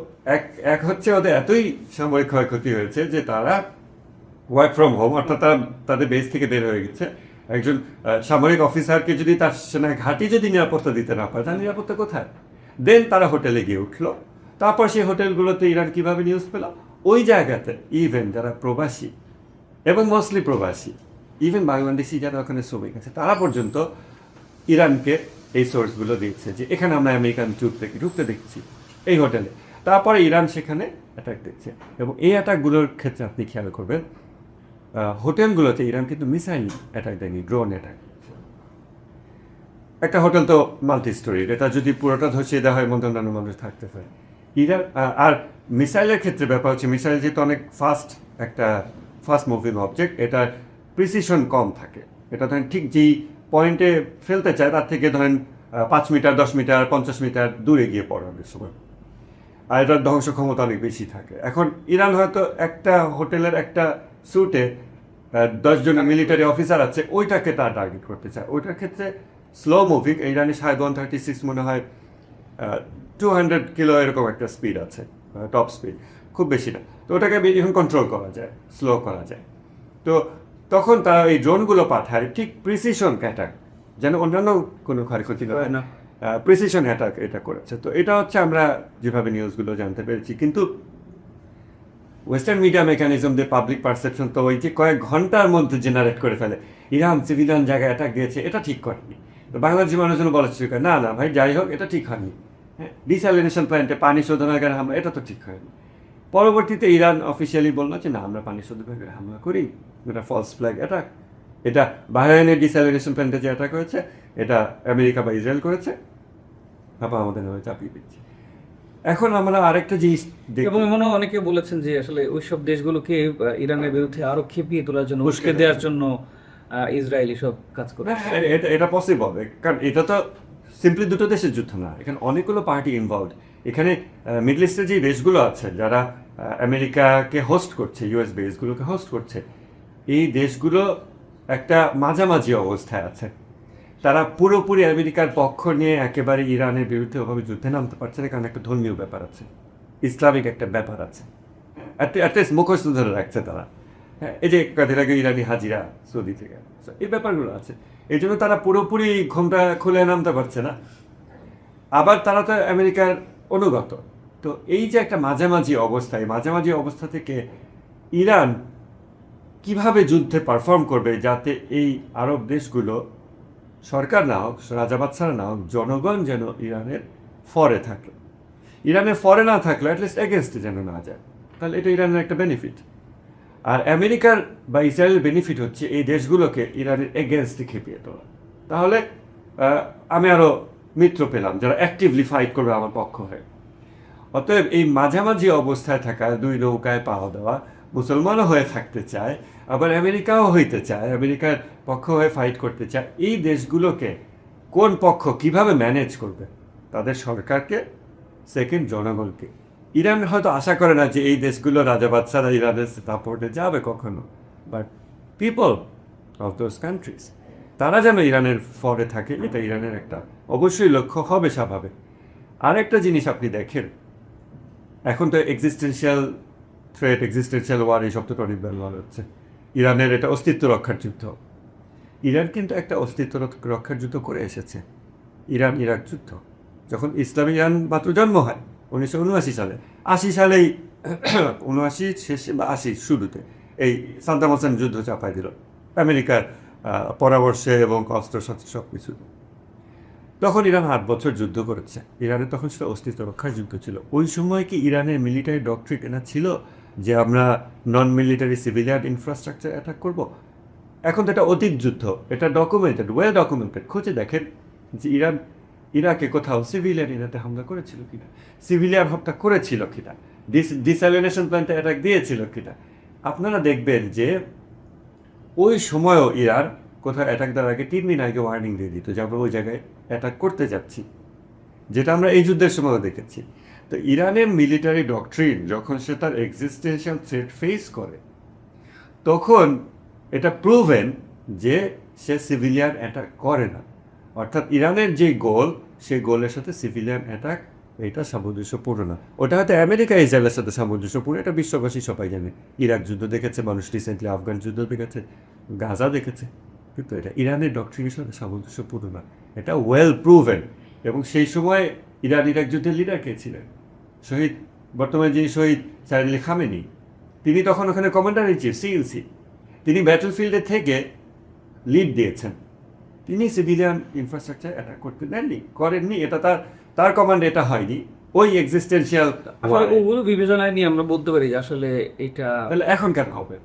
এক হচ্ছে ওদের এতই সাময়িক ক্ষয়ক্ষতি হয়েছে যে তারা ওয়ার্ক ফ্রম হোম, অর্থাৎ তারা তাদের বেস থেকে বের হয়ে গেছে। একজন সামরিক অফিসারকে যদি তার সেনা ঘাঁটি যদি নিরাপত্তা দিতে না পারে, তার নিরাপত্তা কোথায়? দেন তারা হোটেলে গিয়ে উঠলো। তারপর সেই হোটেলগুলোতে ইরান কীভাবে নিউজ পেল? ওই জায়গাতে ইভেন যারা প্রবাসী এবং মোস্টলি প্রবাসী, ইভেন বাংলাদেশি যারা ওখানে শ্রমিক আছে, তারা পর্যন্ত ইরানকে এই সোর্সগুলো দিচ্ছে যে এখানে আমরা আমেরিকান ঢুকতে দেখছি এই হোটেলে। তারপরে ইরান সেখানে অ্যাটাক দিচ্ছে, এবং এই অ্যাটাকগুলোর ক্ষেত্রে আপনি খেয়াল করবেন হোটেলগুলোতে ইরান কিন্তু মিসাইল অ্যাটাক দেয়নি, ড্রোন অ্যাটাক। একটা হোটেল তো মাল্টি স্টোরির, এটা যদি পুরোটা ধসিয়ে দেওয়া হয় মধ্যে অন্যান্য মানুষ থাকতে পারে। ইরান আর মিসাইলের ক্ষেত্রে ব্যাপার হচ্ছে, মিসাইল যেহেতু অনেক ফাস্ট মুভিং অবজেক্ট, এটার প্রিসিশন কম থাকে। এটা ধরেন ঠিক যেই পয়েন্টে ফেলতে চায় তার থেকে ধরেন 5 মিটার, 10 মিটার, 50 মিটার দূরে গিয়ে পড়ে অনেক সময়, আর এটার ধ্বংস ক্ষমতা অনেক বেশি থাকে। এখন ইরান হয়তো একটা হোটেলের একটা স্যুটে 10 জন মিলিটারি অফিসার আছে, ওইটাকে তার টার্গেট করতে চায়। ওইটার ক্ষেত্রে স্লো মুভিং, ইরানি শাহেদ 136 মনে হয় 200 কিলো এরকম একটা স্পিড আছে, টপ স্পিড, খুব বেশি না। তো ওটাকে এখন কন্ট্রোল করা যায়, স্লো করা যায়। তো তখন তারা এই ড্রোনগুলো পাঠায় ঠিক প্রিসিশন অ্যাটাক, যেন অন্যান্য কোনো ক্ষয়ক্ষতি হয় না, প্রিসিশন অ্যাটাক এটা করেছে। তো এটা হচ্ছে আমরা যেভাবে নিউজগুলো জানতে পেরেছি। কিন্তু ওয়েস্টার্ন মিডিয়া মেকানিজম দিয়ে পাবলিক পারসেপশন তো ওই যে কয়েক ঘন্টার মধ্যে জেনারেট করে ফেলে ইরান সিভিলিয়ান জায়গায় অ্যাটাক দিয়েছে, এটা ঠিক করেনি। তো বাংলাদেশি মানুষজন বলা শুরু করে, না ভাই, যাই হোক, এটা ঠিক হয়নি। হ্যাঁ, ডিস্যালিনেশন প্ল্যান্টে পানি শোধনাগারে হামলা, এটা তো ঠিক হয়নি। পরবর্তীতে ইরান অফিসিয়ালি বললো যে না, আমরা পানি শোধনাগারে হামলা করি, এটা ফলস ফ্ল্যাগ অ্যাটাক। এটা বাহরাইনের ডিস্যালিনেশন প্ল্যান্টে যে অ্যাটাক হয়েছে, এটা আমেরিকা বা ইসরায়েল করেছে, আবার আমাদের নামে চাপিয়ে দিচ্ছে। এখন আমরা আরেকটা জিনিস এবং এমনও অনেকে বলেছেন যে আসলে ওইসব দেশগুলোকে ইরানের বিরুদ্ধে আরো খেপিয়ে তোলার জন্য, উস্কে দেওয়ার জন্য ইসরায়েল এসব কাজ করে। এটা পসিবল, কারণ এটা তো সিম্পলি দুটো দেশের যুদ্ধ না, এখানে অনেকগুলো পার্টি ইনভলভড। এখানে মিডল ইস্টের যে দেশগুলো আছে যারা আমেরিকাকে হোস্ট করছে, ইউএস বেসগুলোকে হোস্ট করছে, এই দেশগুলো একটা মাঝামাঝি অবস্থায় আছে। তারা পুরোপুরি আমেরিকার পক্ষ নিয়ে একেবারে ইরানের বিরুদ্ধে ওভাবে যুদ্ধে নামতে পারছে না, কারণ একটা ধর্মীয় ব্যাপার আছে, ইসলামিক একটা ব্যাপার আছে, অ্যাটলিস্ট মুখস্থ ধরে রাখছে তারা। হ্যাঁ, এই যে কদিন আগে ইরানি হাজিরা সৌদি থেকে, So, এই ব্যাপারগুলো আছে। এই জন্য তারা পুরোপুরি ঘোমটা খুলে নামতে পারছে না। আবার তারা তো আমেরিকার অনুগত। তো এই যে একটা মাঝামাঝি অবস্থা, এই মাঝামাঝি অবস্থা থেকে ইরান কিভাবে যুদ্ধে পারফর্ম করবে যাতে এই আরব দেশগুলো সরকার না হোক, রাজা বাদশারা না হোক, জনগণ যেন ইরানের ফরে থাকে। ইরানের ফরে না থাকলে অ্যাটলিস্ট এগেনস্টে যেন না যায়, তাহলে এটা ইরানের একটা বেনিফিট। আর আমেরিকার বা ইসরায়েলের বেনিফিট হচ্ছে এই দেশগুলোকে ইরানের এগেনস্টে খেপিয়ে তোলা। তাহলে আমি আরও মিত্র পেলাম যারা অ্যাক্টিভলি ফাইট করবে আমার পক্ষ হয়ে। অতএব এই মাঝামাঝি অবস্থায় থাকা, দুই নৌকায় পাওয়া দেওয়া, মুসলমানও হয়ে থাকতে চায়, আবার আমেরিকাও হইতে চায়, আমেরিকার পক্ষ হয়ে ফাইট করতে চায়, এই দেশগুলোকে কোন পক্ষ কিভাবে ম্যানেজ করবে? তাদের সরকারকে, সেকেন্ড জনগণকে। ইরান হয়তো আশা করে না যে এই দেশগুলো রাজা বাদশারা ইরানের সাপোর্টে যাবে কখনো, but people of those countries তারা যেন ইরানের ফরে থাকে, এটা ইরানের একটা অবশ্যই লক্ষ্য হবে স্বাভাবিক। আরেকটা জিনিস আপনি দেখেন, এখন তো এক্সিস্টেন্সিয়াল থ্রেট, এক্সিস্টেন্সিয়াল ওয়ার এই শব্দটা অনেক ব্যবহার হচ্ছে। ইরানের এটা অস্তিত্ব রক্ষার যুদ্ধ। ইরান কিন্তু একটা অস্তিত্ব রক্ষার যুদ্ধ করে এসেছে, ইরান ইরাক যুদ্ধ। যখন ইসলামী ইরান মাত্র জন্ম হয় 1979 সালে, 80 সালেই 79 শেষে বা 80 শুরুতে এই সাদ্দাম হোসেন যুদ্ধ চাপাই দিল আমেরিকার পরামর্শে এবং অস্ত্র সব কিছু। তখন ইরান 8 বছর যুদ্ধ করেছে। ইরানের তখন সেটা অস্তিত্ব রক্ষার যুদ্ধ ছিল। ওই সময় কি ইরানের মিলিটারি ডক্ট্রিন এনা ছিল যে আমরা নন মিলিটারি সিভিলিয়ান ইনফ্রাস্ট্রাকচার অ্যাটাক করব? এখন তো এটা অতীত যুদ্ধ, এটা ডকুমেন্টেড, ওয়েল ডকুমেন্টেড। খুঁজে দেখেন যে ইরান ইরাকে কোথাও সিভিলিয়ান ইরাতে হামলা করেছিল কিনা, সিভিলিয়ান হত্যা করেছিল কিনা, ডিস্যালিনেশন প্ল্যান্টে অ্যাটাক দিয়েছিল কিনা। আপনারা দেখবেন যে ওই সময়ও ইরান কোথাও অ্যাটাক দেওয়ার আগে 3 দিন আগে ওয়ার্নিং দিয়ে দিত যে আমরা ওই জায়গায় অ্যাটাক করতে যাচ্ছি, যেটা আমরা এই যুদ্ধের সময়ও দেখেছি। তো ইরানের মিলিটারি ডক্ট্রিন যখন সে তার এক্সিস্টেন্সিয়াল থ্রেট ফেস করে, তখন এটা প্রুভেন যে সে সিভিলিয়ান অ্যাটাক করে না। অর্থাৎ ইরানের যে গোল, সেই গোলের সাথে সিভিলিয়ান অ্যাটাক এটা সামঞ্জস্যপূর্ণ না। ওটা হয়তো আমেরিকা ইসরায়েলের সাথে সামঞ্জস্যপূর্ণ, এটা বিশ্ববাসী সবাই জানে। ইরাক যুদ্ধ দেখেছে মানুষ, রিসেন্টলি আফগান যুদ্ধ দেখেছে, গাজা দেখেছে, কিন্তু এটা ইরানের ডক্ট্রিনের সাথে সামঞ্জস্যপূর্ণ না। এটা ওয়েল প্রুভেন। এবং সেই সময় ইরান ইরাক যুদ্ধের লিডার কে ছিলেন? শহীদ, বর্তমানে যিনি শহীদ সাইয়েদ আলী খামেনি, তিনি তখন ওখানে কমান্ডার ইন চিফ সিএলসি। তিনি ব্যাটলফিল্ডে থেকে লিড দিয়েছেন, তিনি সিভিলিয়ান ইনফ্রাস্ট্রাকচার অ্যাটাক করতে দেননি, করেননি। এটা তার কমান্ডে এটা হয়নি, ওই এক্সিস্টেন্সিয়াল। ওগুলো বিবেচনায় নিয়ে আমরা বলতে পারি যে আসলে এটা তাহলে এখন কেন হবে?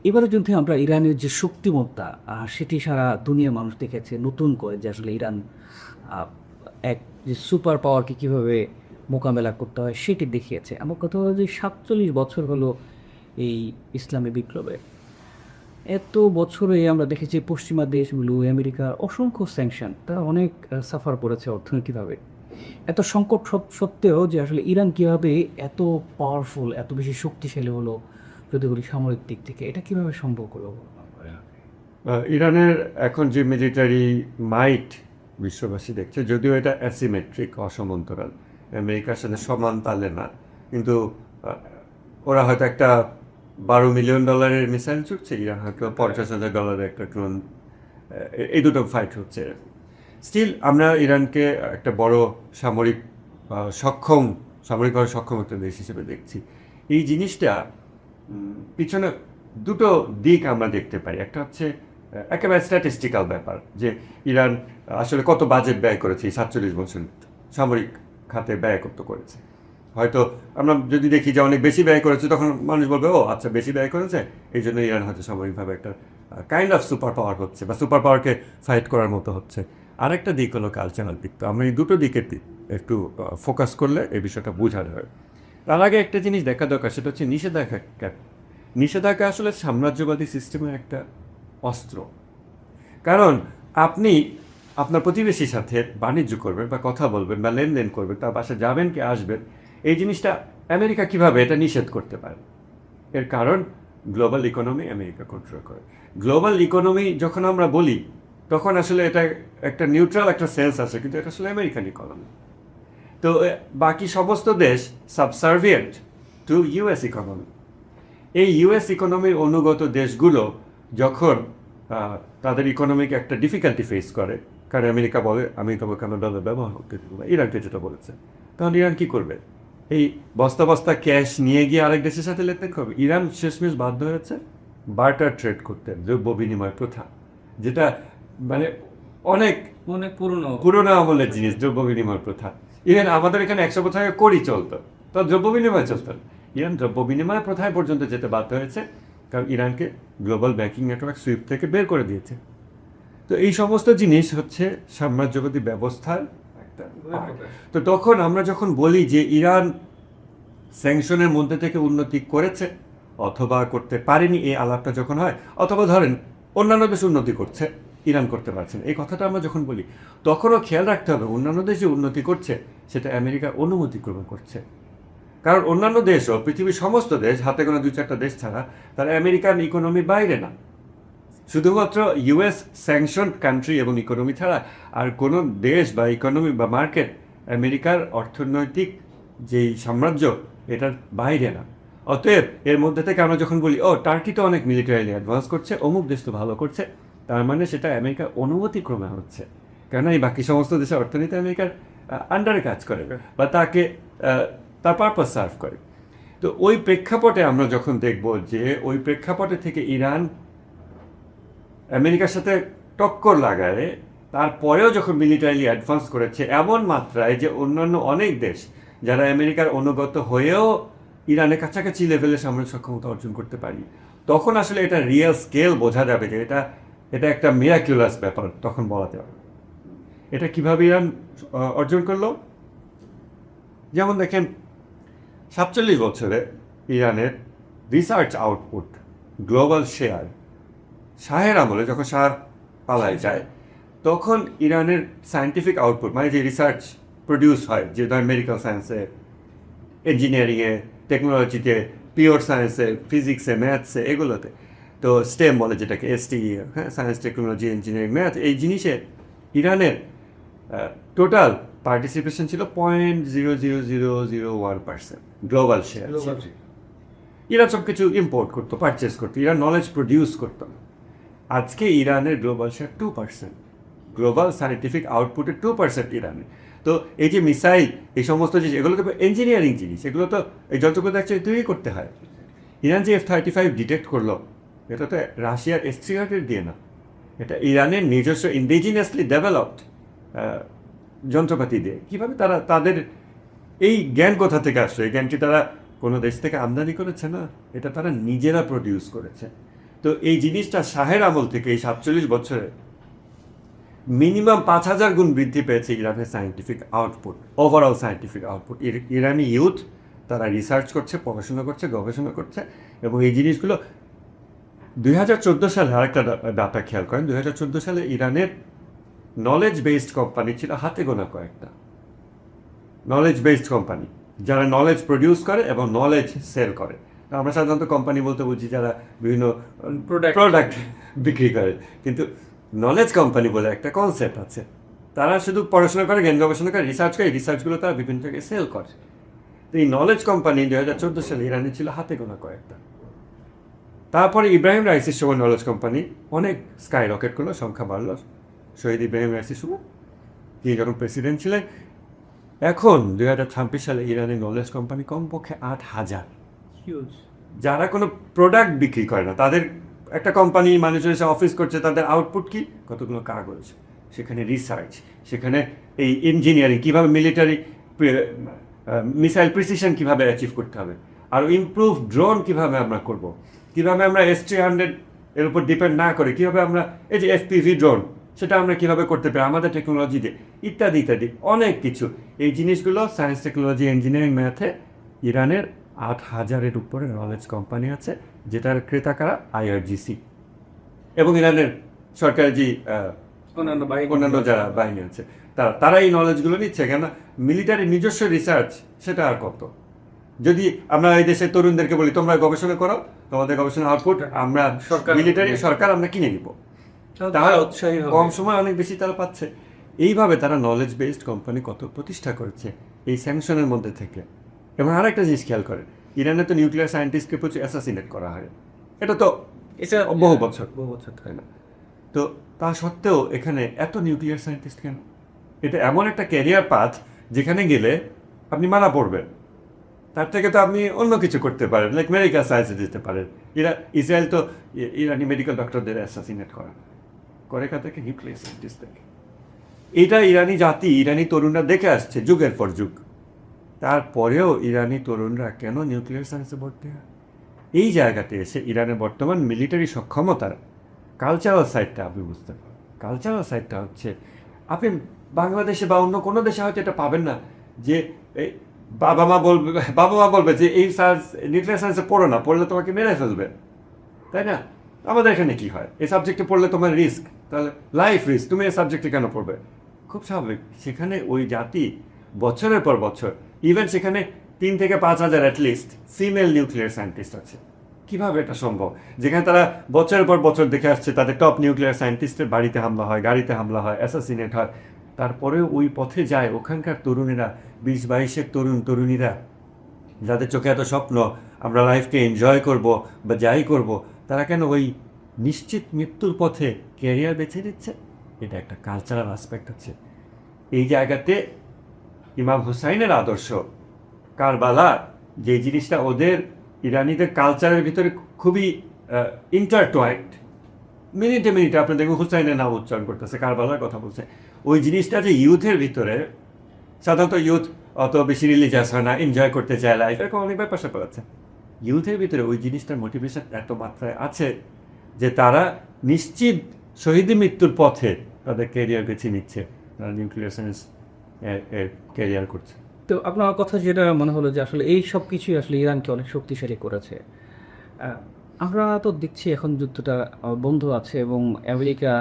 এবারের যুদ্ধে আমরা ইরানের যে শক্তিমত্তা সেটি সারা দুনিয়া মানুষ দেখেছে নতুন করে, যে আসলে ইরান এক যে সুপার পাওয়ারকে কীভাবে মোকাবেলা করতে হয় সেটি দেখিয়েছে। আমার কথা হলো যে 47 বছর হলো এই ইসলামী বিপ্লবে। এত বছরে আমরা দেখেছি পশ্চিমা দেশগুলো, আমেরিকার অসংখ্য স্যাংশন, তারা অনেক সাফার করেছে অর্থনৈতিকভাবে। এত সংকট সত্ত্বেও যে আসলে ইরান কীভাবে এত পাওয়ারফুল, এত বেশি শক্তিশালী হলো যদি বলি সামরিক দিক থেকে, এটা কীভাবে সম্ভব হলো? ইরানের এখন যে মিলিটারি মাইট বিশ্ববাসী দেখছে, যদিও এটা অ্যাসিমেট্রিক, অসমান্তরাল, আমেরিকার সাথে সমান তালে না, কিন্তু ওরা হয়তো একটা $12 মিলিয়ন মিসাইল ছুটছে, ইরান হয়তো $50,000 একটা ড্রোন। এই দুটো ফাইট হচ্ছে। স্টিল আমরা ইরানকে একটা বড় সামরিকভাবে সক্ষম একটা দেশ হিসেবে দেখছি। এই জিনিসটা পিছনে দুটো দিক আমরা দেখতে পাই। একটা হচ্ছে একেবারে স্ট্যাটিস্টিক্যাল ব্যাপার, যে ইরান আসলে কত বাজেট ব্যয় করেছে এই 47 বছর সামরিক খাতে ব্যয় করতে করেছে। হয়তো আমরা যদি দেখি যে অনেক বেশি ব্যয় করেছে, তখন মানুষ বলবে ও আচ্ছা বেশি ব্যয় করেছে, এই জন্য ইরান হয়তো সামরিকভাবে একটা কাইন্ড অফ সুপার পাওয়ার হচ্ছে বা সুপার পাওয়ারকে ফাইট করার মতো হচ্ছে। আরেকটা দিক হলো কালচারাল দিক। তো আমরা এই দুটো দিকের একটু ফোকাস করলে এই বিষয়টা বোঝা যায়। তার আগে একটা জিনিস দেখা দরকার, সেটা হচ্ছে নিষেধাজ্ঞা। নিষেধাজ্ঞা আসলে সাম্রাজ্যবাদী সিস্টেমের একটা অস্ত্র। কারণ আপনি আপনার প্রতিবেশীর সাথে বাণিজ্য করবেন বা কথা বলবেন বা লেনদেন করবেন, তার বাসায় যাবেন কি আসবেন, এই জিনিসটা আমেরিকা কিভাবে এটা নিষেধ করতে পারে? এর কারণ গ্লোবাল ইকোনমি আমেরিকা কন্ট্রোল করে। গ্লোবাল ইকোনমি যখন আমরা বলি, তখন আসলে এটা একটা নিউট্রাল একটা সেন্স আছে, কিন্তু এটা আসলে আমেরিকান ইকোনমি। তো বাকি সমস্ত দেশ সাবসার্ভিয়েন্ট টু ইউএস ইকোনমি। এই ইউএস ইকোনমির অনুগত দেশগুলো যখন তাদের ইকোনমিক একটা ডিফিকাল্টি ফেস করে, কারণ আমেরিকা বলে আমি তোমাকে কেন ডলার ব্যবহার করতে দেবো না, ইরানকে যেটা বলেছে, তাহলে ইরান কী করবে? এই বস্তা বস্তা ক্যাশ নিয়ে গিয়ে আরেক দেশের সাথে লেনদেন করবে। ইরান শেষমেশ বাধ্য হয়েছে বার্টার ট্রেড করতে, দ্রব্য বিনিময় প্রথা, যেটা মানে অনেক অনেক পুরনো পুরোনো আমলের জিনিস, দ্রব্য বিনিময় প্রথা। ইভেন আমাদের এখানে 100 বছর আগে করি চলতো, তো দ্রব্য বিনিময় চলতো না। ইরান দ্রব্য বিনিময় প্রথায় পর্যন্ত যেতে বাধ্য হয়েছে, কারণ ইরানকে গ্লোবাল ব্যাংকিং নেটওয়ার্ক সুইফট থেকে বের করে দিয়েছে। তো এই সমস্ত জিনিস হচ্ছে সাম্রাজ্যবাদী ব্যবস্থার একটা part। তো তখন আমরা যখন বলি যে ইরান স্যাংশনের মধ্যে থেকে উন্নতি করেছে অথবা করতে পারেনি, এই আলাপটা যখন হয়, অথবা ধরেন অন্যান্য দেশ উন্নতি করছে, ইরান করতে পারছে না, এই কথাটা আমরা যখন বলি, তখনও খেয়াল রাখতে হবে অন্যান্য দেশ যে উন্নতি করছে সেটা আমেরিকার অনুমতিক্রমে করছে। কারণ অন্যান্য দেশও, পৃথিবীর সমস্ত দেশ, হাতে গোনা 2-4টা দেশ ছাড়া, তারা আমেরিকান ইকোনমির বাইরে না। শুধুমাত্র ইউএস স্যাংশন কান্ট্রি এবং ইকোনমি ছাড়া আর কোনো দেশ বা ইকোনমি বা মার্কেট আমেরিকার অর্থনৈতিক যেই সাম্রাজ্য এটার বাইরে না। অতএব এর মধ্যে থেকে আমরা যখন বলি টার্কি তো অনেক মিলিটারিলি অ্যাডভান্স করছে, অমুক দেশ তো ভালো করছে, তার মানে সেটা আমেরিকার অনুমতিক্রমে হচ্ছে, কেন এই বাকি সমস্ত দেশের অর্থনীতি আমেরিকার আন্ডারে কাজ করে বা তাকে তার পারপাস সার্ভ করে। তো ওই প্রেক্ষাপটে আমরা যখন দেখব যে ওই প্রেক্ষাপটে থেকে ইরান আমেরিকার সাথে টক্কর লাগায়, তারপরেও যখন মিলিটারিলি অ্যাডভান্স করেছে এমন মাত্রায় যে অন্যান্য অনেক দেশ যারা আমেরিকার অনুগত হয়েও ইরানের কাছাকাছি লেভেলে সামরিক সক্ষমতা অর্জন করতে পারি, তখন আসলে এটা রিয়েল স্কেল বোঝা যাবে যে এটা একটা মিরাকুলাস ব্যাপার তখন বলা যাবে। এটা কিভাবে ইরান অর্জন করলো? যেমন দেখেন 47 বছরে ইরানের রিসার্চ আউটপুট গ্লোবাল শেয়ার, শাহের আমলে যখন শাহ পালায় যায়, তখন ইরানের সায়েন্টিফিক আউটপুট, মানে যে রিসার্চ প্রডিউস হয়, যে ধর মেডিকেল সায়েন্সে, ইঞ্জিনিয়ারিংয়ে, টেকনোলজিতে, পিওর সায়েন্সে, ফিজিক্সে, ম্যাথসে, এগুলোতে, তো স্টেম বলে যেটাকে, STE, হ্যাঁ, সায়েন্স, টেকনোলজি, ইঞ্জিনিয়ারিং, ম্যাথ, এই জিনিসে ইরানের টোটাল পার্টিসিপেশন ছিল 0.00001% গ্লোবাল শেয়ার। ইরান সব কিছু ইম্পোর্ট করতো, পারচেস করতো, ইরান নলেজ প্রডিউস করতো। আজকে ইরানের গ্লোবাল শেয়ার 2%, গ্লোবাল সায়েন্টিফিক আউটপুটের 2% ইরানে। তো এই যে মিসাইল, এই সমস্ত জিনিস, এগুলো তো ইঞ্জিনিয়ারিং জিনিস, এগুলো তো এই যন্ত্রগুলো অ্যাকচুয়ালি তৈরি করতে হয়। ইরান যে F-35 ডিটেক্ট করলো, এটা তো রাশিয়ার S-300 দিয়ে না, এটা ইরানের নিজস্ব ইন্ডিজিনিয়াসলি ডেভেলপড যন্ত্রপাতি দিয়ে। কীভাবে তারা তাদের এই জ্ঞান কোথা থেকে আসছে? এই জ্ঞানটি তারা কোনো দেশ থেকে আমদানি করেছে না, এটা তারা নিজেরা প্রডিউস করেছে। তো এই জিনিসটা শাহের আমল থেকে এই 47 বছরে মিনিমাম 5000 গুণ বৃদ্ধি পেয়েছে ইরানের scientific output, overall scientific output. ইরানি ইউথ তারা রিসার্চ করছে, পড়াশোনা করছে, গবেষণা করছে, এবং এই জিনিসগুলো 2014 সালে আরেকটা ডাটা খেয়াল করেন, 2014 সালে ইরানের নলেজ বেসড কোম্পানি ছিল হাতে গোনা কয়েকটা, নলেজ বেসড কোম্পানি যারা নলেজ প্রডিউস করে এবং নলেজ সেল করে। আমরা সাধারণত কোম্পানি বলতে বুঝি যারা বিভিন্ন প্রোডাক্ট বিক্রি করে, কিন্তু নলেজ কোম্পানি বলে একটা কনসেপ্ট আছে, তারা শুধু পড়াশোনা করে, জ্ঞান গবেষণা করে, রিসার্চ করে, রিসার্চগুলো তারা বিভিন্ন জায়গায় সেল করে। তো এই নলেজ কোম্পানি 2014 সালে ইরানে ছিল হাতে গোনা কয়েকটা। তারপরে ইব্রাহিম রাইসির সময় নলেজ কোম্পানি অনেক স্কাই রকেট করলো, সংখ্যা বাড়লো, শহীদ ইব্রাহিম রাইসির সময় তিনি যখন প্রেসিডেন্ট ছিলেন। এখন 2026 সালে ইরানের নলেজ কোম্পানি কমপক্ষে 8000, যারা কোনো প্রোডাক্ট বিক্রি করে না, তাদের একটা কোম্পানি মানুষের এসে অফিস করছে, তাদের আউটপুট কি? কতগুলো কাগজ, সেখানে রিসার্চ, সেখানে এই ইঞ্জিনিয়ারিং, কীভাবে মিলিটারি মিসাইল প্রিসিশন কীভাবে অ্যাচিভ করতে হবে, আর ইমপ্রুভ ড্রোন কীভাবে আমরা করব, কীভাবে আমরা S-300 এর উপর ডিপেন্ড না করে কীভাবে আমরা এই যে FPV ড্রোন, সেটা আমরা কীভাবে করতে পারি আমাদের টেকনোলজি দিয়ে, ইত্যাদি ইত্যাদি অনেক কিছু। এই জিনিসগুলো সায়েন্স, টেকনোলজি, ইঞ্জিনিয়ারিং, ম্যাথে ইরানের 8000-এর উপরে নলেজ কোম্পানি আছে, যেটার ক্রেতাকারা IRGC এবং ইরানের সরকারি যে অন্যান্য যারা বাহিনী আছে, তারা এই নলেজগুলো নিচ্ছে। কেন মিলিটারি নিজস্ব রিসার্চ সেটা আর কত? যদি আমরা এই দেশের তরুণদেরকে বলি তোমরা গবেষণা করো, তোমাদের গবেষণা আউটপুট আমরা মিলিটারি সরকার আমরা কিনে নিব, তাহলে উৎসাহী কম সময় অনেক বেশি তারা পাচ্ছে। এইভাবে তারা নলেজ বেসড কোম্পানি কত প্রতিষ্ঠা করেছে এই স্যাংশনের মধ্যে থেকে। এবং আরেকটা জিনিস খেয়াল করেন, ইরানে তো নিউক্লিয়ার সায়েন্টিস্টকে প্রচুর অ্যাসাসিনেট করা হয়, এটা তো এটা বহু বছর বহু বছর হয় না। তো তা সত্ত্বেও এখানে এত নিউক্লিয়ার সায়েন্টিস্ট কেন? এটা এমন একটা ক্যারিয়ার পাথ যেখানে গেলে আপনি মারা পড়বেন, তার থেকে তো আপনি অন্য কিছু করতে পারেন, লাইক মেডিকেল সায়েন্সে যেতে পারেন। ইসরায়েল তো ইরানি মেডিকেল ডক্টরদের অ্যাসাসিনেট করে কাদেরকে? নিউক্লিয়ার সায়েন্টিস্টদেরকে। এটা ইরানি জাতি, ইরানি তরুণরা দেখে আসছে যুগের পর যুগ। তারপরেও ইরানি তরুণরা কেন নিউক্লিয়ার সায়েন্সে ভর্তি হয়? এই জায়গাতে এসে ইরানের বর্তমান মিলিটারি সক্ষমতার কালচারাল সাইডটা আপনি বুঝতে পারেন। কালচারাল সাইডটা হচ্ছে আপনি বাংলাদেশে বা অন্য কোনো দেশে হয়তো এটা পাবেন না, যে এই বাবা মা বলবে যে এই সায়েন্স, নিউক্লিয়ার সায়েন্সে পড়ো না, পড়লে তোমাকে মেরে ফেলবে, তাই না? আমাদের এখানে কি হয়, এই সাবজেক্টে পড়লে তোমার রিস্ক, তাহলে লাইফ রিস্ক, তুমি এই সাবজেক্টে কেন পড়বে? খুব স্বাভাবিক। সেখানে ওই জাতি বছরের পর বছর, ইভেন সেখানে 3 থেকে 5 হাজার অ্যাটলিস্ট ফিমেল নিউক্লিয়ার সায়েন্টিস্ট আছে। কিভাবে এটা সম্ভব? যেখানে তারা বছরের পর বছর দেখে আসছে তাদের টপ নিউক্লিয়ার সায়েন্টিস্টের বাড়িতে হামলা হয়, গাড়িতে হামলা হয়, অ্যাসাসিনেট হয়, তারপরেও ওই পথে যায় ওখানকার তরুণীরা, 20-22-এর তরুণীরা, যাদের চোখে এত স্বপ্ন, আমরা লাইফকে এনজয় করব বা যাই করব, তারা কেন ওই নিশ্চিত মৃত্যুর পথে ক্যারিয়ার বেছে নিচ্ছে? এটা একটা কালচারাল অ্যাসপেক্ট হচ্ছে। এই জায়গাতে ইমাম হুসাইনের আদর্শ, কারবালা, যে জিনিসটা ওদের ইরানিদের কালচারের ভিতরে খুবই ইন্টারটয়েড, মিনিটে আপনি দেখুন হুসাইনের নাম উচ্চারণ করতেছে, কারবালার কথা বলছে, ওই জিনিসটা যে ইউথের ভিতরে, সাধারণত ইউথ অত বেশি রিলিজিয়াস হয় না, এনজয় করতে চায় লাইফ, এরকম অনেক ব্যাপার স্যাপার আছে। ইউথের ভিতরে ওই জিনিসটার মোটিভেশন এত মাত্রায় আছে যে তারা নিশ্চিত শহীদ মৃত্যুর পথে তাদের ক্যারিয়ার বেছে নিচ্ছে, তারা নিউক্লিয়ার সায়েন্স ক্যারিয়ার করছে। তো আপনার কথা যেটা মনে হলো যে আসলে এই সব কিছুই আসলে ইরানকে অনেক শক্তিশালী করেছে। আমরা তো দেখছি এখন যুদ্ধটা বন্ধ আছে এবং আমেরিকা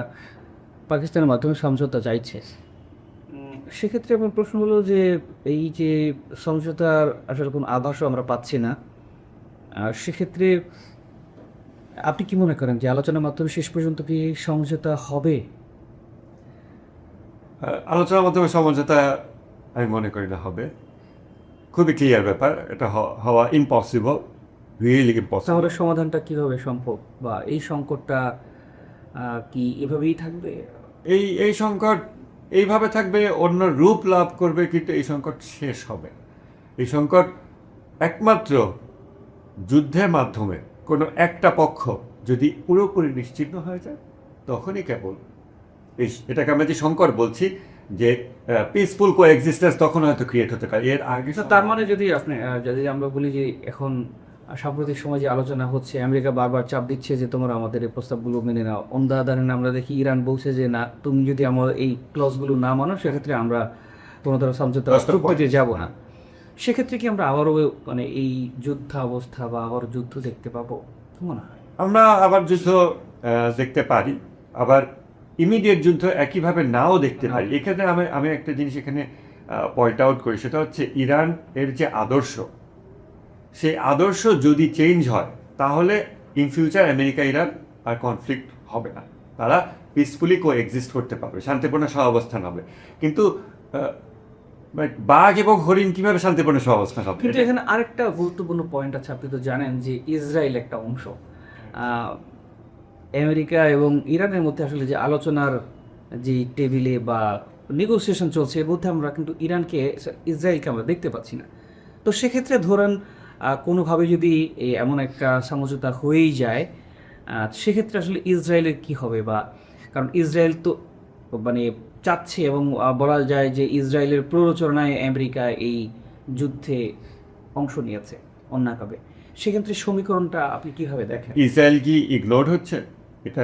পাকিস্তানের মাধ্যমে সমঝোতা চাইছে। সেক্ষেত্রে আমার প্রশ্ন হলো যে এই যে সমঝোতার আসলে কোনো আভাসও আমরা পাচ্ছি না, সেক্ষেত্রে আপনি কি মনে করেন যে আলোচনার মাধ্যমে শেষ পর্যন্ত কি সমঝোতা হবে? আলোচনার মাধ্যমে সমঝোতা আমি মনে করি না হবে, খুবই ক্লিয়ার ব্যাপার, এটা হওয়া ইম্পসিবল, রিয়েলি ইম্পসিবল। তাহলে সমাধানটা কিভাবে সম্ভব, বা এই সংকটটা কি এভাবেই থাকবে? এই সংকট এইভাবে থাকবে, অন্য রূপ লাভ করবে, কিন্তু এই সংকট শেষ হবে। এই সংকট একমাত্র যুদ্ধের মাধ্যমে কোনো একটা পক্ষ যদি পুরোপুরি নিশ্চিহ্ন হয়ে যায়, তখনই কেবল এটাকে আমরা যে সংকট বলছি, যে পিসফুল কো এক্সিস্টেন্স, তখন হয়তো ক্রিয়েট হতে পারে। এর আগে তার মানে যদি আপনি যদি আমরা বলি যে এখন সাম্প্রতিক সময় যে আলোচনা হচ্ছে, আমেরিকা বারবার চাপ দিচ্ছে যে তোমরা আমাদের এই প্রস্তাবগুলো মেনে নাও, অন দ্য আদার হ্যান্ড আমরা দেখি ইরান বলছে যে না, তুমি যদি আমার এই ক্লজগুলো না মানো সেক্ষেত্রে আমরা কোনো ধরনের সমঝোতা করতে যাব না। সেক্ষেত্রে কি আমরা আবারও মানে এই যুদ্ধ অবস্থা বা আবার যুদ্ধ দেখতে পাবো? কি মনে হয়? আমরা আবার যুদ্ধ দেখতে পারি, আবার ইমিডিয়েট যুদ্ধ একইভাবে নাও দেখতে পারি। এখানে আমি একটা জিনিস এখানে পয়েন্ট আউট করি, সেটা হচ্ছে ইরান এর যে আদর্শ, সেই আদর্শ যদি চেঞ্জ হয় তাহলে ইন ফিউচার আমেরিকা ইরান আর কনফ্লিক্ট হবে না, তারা পিসফুলি কো এক্সিস্ট করতে পারবে, শান্তিপূর্ণ সহাবস্থান হবে। কিন্তু বাঘ এবং হরিণ কিভাবে শান্তিপূর্ণ সহাবস্থান হবে? কিন্তু এখানে আরেকটা গুরুত্বপূর্ণ পয়েন্ট আছে, আপনি তো জানেন যে ইসরায়েল একটা অংশ। আমেরিকা এবং ইরানের মধ্যে আসলে যে আলোচনার যে টেবিলে বা নেগোসিয়েশন চলছে, এর মধ্যে আমরা কিন্তু ইসরায়েলকে আমরা দেখতে পাচ্ছি না। তো সেক্ষেত্রে ধরেন কোনোভাবে যদি এমন একটা সমঝোতা হয়েই যায়, সেক্ষেত্রে আসলে ইসরায়েলের কি হবে? বা কারণ ইসরায়েল তো মানে চাচ্ছে, এবং বলা যায় যে ইসরায়েলের প্ররোচনায় আমেরিকা এই যুদ্ধে অংশ নিয়েছে অন্যায়ভাবে। সেক্ষেত্রে সমীকরণটা আপনি কিভাবে দেখেন? ইসরায়েল কি ইগনোর হচ্ছে? এটা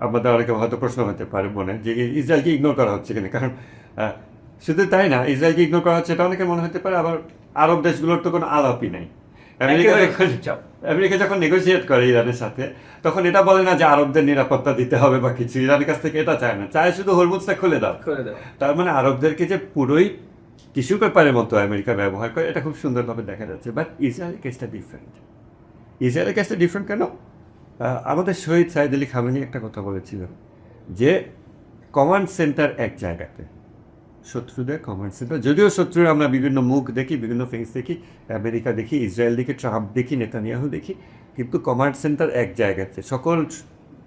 আমাদের অনেকে হয়তো প্রশ্ন হতে পারে মনে, যে ইসরায়েলকে ইগনোর করা হচ্ছে কিনা। কারণ শুধু তাই না, ইসরায়েলকে ইগনোর করা হচ্ছে এটা অনেকে মনে হতে পারে, আবার আরব দেশগুলোর তো কোনো আলাপই নেই। আমেরিকা যখন নেগোসিয়েট করে ইরানের সাথে, তখন এটা বলে না যে আরবদের নিরাপত্তা দিতে হবে বা কিছু, ইরানের কাছ থেকে এটা চায় না, চায় শুধু হরমুজটা খুলে দাও। তার মানে আরবদেরকে যে পুরোই টিস্যু পেপারের মতো আমেরিকা ব্যবহার করে, এটা খুব সুন্দরভাবে দেখা যাচ্ছে। বাট ইসরায়েলের কেসটা ডিফারেন্ট। ইসরায়েলের কেসটা ডিফারেন্ট কেন? আমাদের শহীদ সাইদ আলী খামেনি একটা কথা বলেছিলেন যে কমান্ড সেন্টার এক জায়গাতে, শত্রুদের কমান্ড সেন্টার, যদিও শত্রুর আমরা বিভিন্ন মুখ দেখি, বিভিন্ন ফেস দেখি, আমেরিকা দেখি, ইসরায়েল দেখি, ট্রাম্প দেখি, নেতানিয়াহু দেখি, কিন্তু কমান্ড সেন্টার এক জায়গাতে, সকল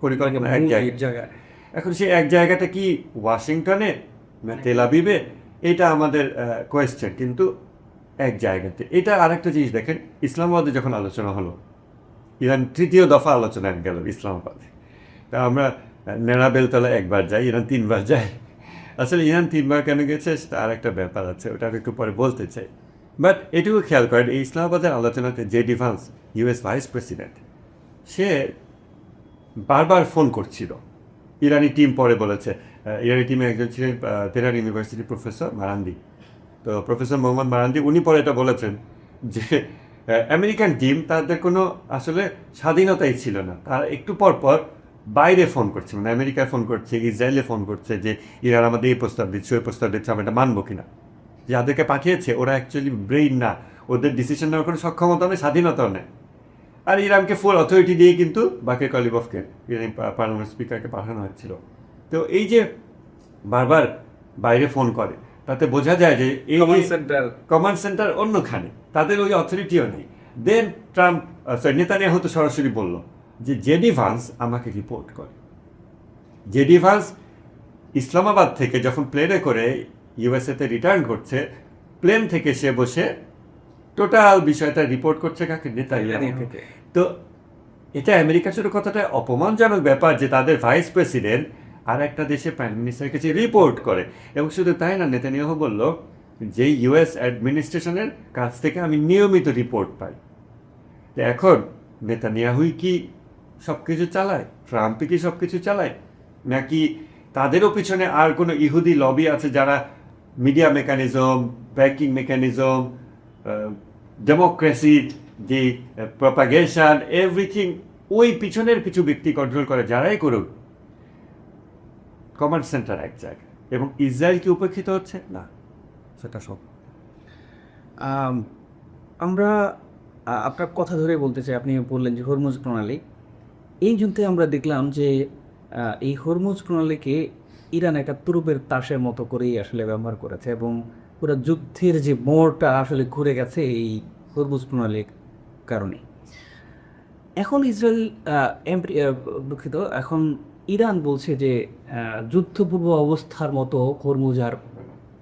পরিকল্পনা এক জায়গায়। এখন সেই এক জায়গাটা কি ওয়াশিংটনে না তেল আবিবে, এটা আমাদের কোয়েশ্চেন, কিন্তু এক জায়গাতে। এটা আরেকটা জিনিস দেখেন, ইসলামাবাদে যখন আলোচনা হলো, ইরান তৃতীয় দফা আলোচনায় গেল ইসলামাবাদে, তা আমরা নেড়া বেলতলা একবার যাই, ইরান 3বার যায়। আসলে ইরান 3বার কেন গেছে তার একটা ব্যাপার আছে, ওটা আমি একটু পরে বলতে চাই। বাট এটুকু খেয়াল করেন, এই ইসলামাবাদের আলোচনাতে JD Vance, US vice president, সে বারবার ফোন করছিল। ইরানি টিম পরে বলেছে, ইরানি টিমে একজন ছিলেন তেহরান ইউনিভার্সিটির প্রফেসর মারান্দি, তো প্রফেসর মোহাম্মদ মারান্দি, উনি পরে এটা বলেছেন যে আমেরিকান টিম তাদের কোনো আসলে স্বাধীনতাই ছিল না, তারা একটু পর পর বাইরে ফোন করছে, মানে আমেরিকায় ফোন করছে, ইসরায়েলে ফোন করছে যে ইরান আমাদের এই প্রস্তাব দিচ্ছে, ওই প্রস্তাব দিচ্ছে, আমরা এটা মানবো কিনা। যাদেরকে পাঠিয়েছে ওরা অ্যাকচুয়ালি ব্রেইন না, ওদের ডিসিশন নেওয়ার কোনো সক্ষমতা নেই, স্বাধীনতাও নেই। আর ইরানকে ফুল অথরিটি দিয়ে কিন্তু বাকির কলিবফকে, ইরানি পার্লামেন্ট স্পিকারকে পাঠানো হয়েছিল। তো এই যে বারবার বাইরে ফোন করে, তাতে বোঝা যায় যে এই কমান্ড সেন্টার অন্যখানে, তাদের ওই অথরিটিও নেই। দেন ট্রাম্প, নেতানিয়াহু তো সরাসরি বলল যে জেডি ভান্স আমাকে রিপোর্ট করে। জেডি ভান্স ইসলামাবাদ থেকে যখন প্লেনে করে ইউএসএতে রিটার্ন করছে, প্লেন থেকে সে বসে টোটাল বিষয়টা রিপোর্ট করছে কাকে, নেতানিয়াহুকে। তো এটা আমেরিকার ছোট কথাটা অপমানজনক ব্যাপার যে তাদের ভাইস প্রেসিডেন্ট আর একটা দেশের প্রাইম মিনিস্টারের কাছে রিপোর্ট করে। এবং শুধু তাই না, নেতানিয়াহু বলল যে ইউএস অ্যাডমিনিস্ট্রেশনের কাছ থেকে আমি নিয়মিত রিপোর্ট পাই। তো এখন নেতানিয়াহুই কি সব কিছু চালায়, ট্রাম্পই কি সব কিছু চালায়, নাকি তাদেরও পিছনে আর কোনো ইহুদি লবি আছে যারা media mechanism, banking mechanism, democracy, যে প্রপাগেশন, এভরিথিং, ওই পিছনের কিছু ব্যক্তি কন্ট্রোল করে। যারাই করুক, কমান্ড সেন্টার এক জায়গায়। এবং ইসরায়েল কি উপেক্ষিত হচ্ছে না, সেটা সব আমরা আপনার কথা ধরে বলতে চাই, আপনি বললেন যে হরমুজ প্রণালী, এই যুদ্ধে আমরা দেখলাম যে এই হরমুজ প্রণালীকে ইরান একটা তুরুপের তাসের মতো করেই আসলে ব্যবহার করেছে, এবং পুরো যুদ্ধের যে মোড়টা আসলে ঘুরে গেছে এই হরমুজ প্রণালীর কারণে। এখন ইসরায়েল দুঃখিত, এখন ইরান বলছে যে যুদ্ধপূর্ব অবস্থার মতো হরমুজ আর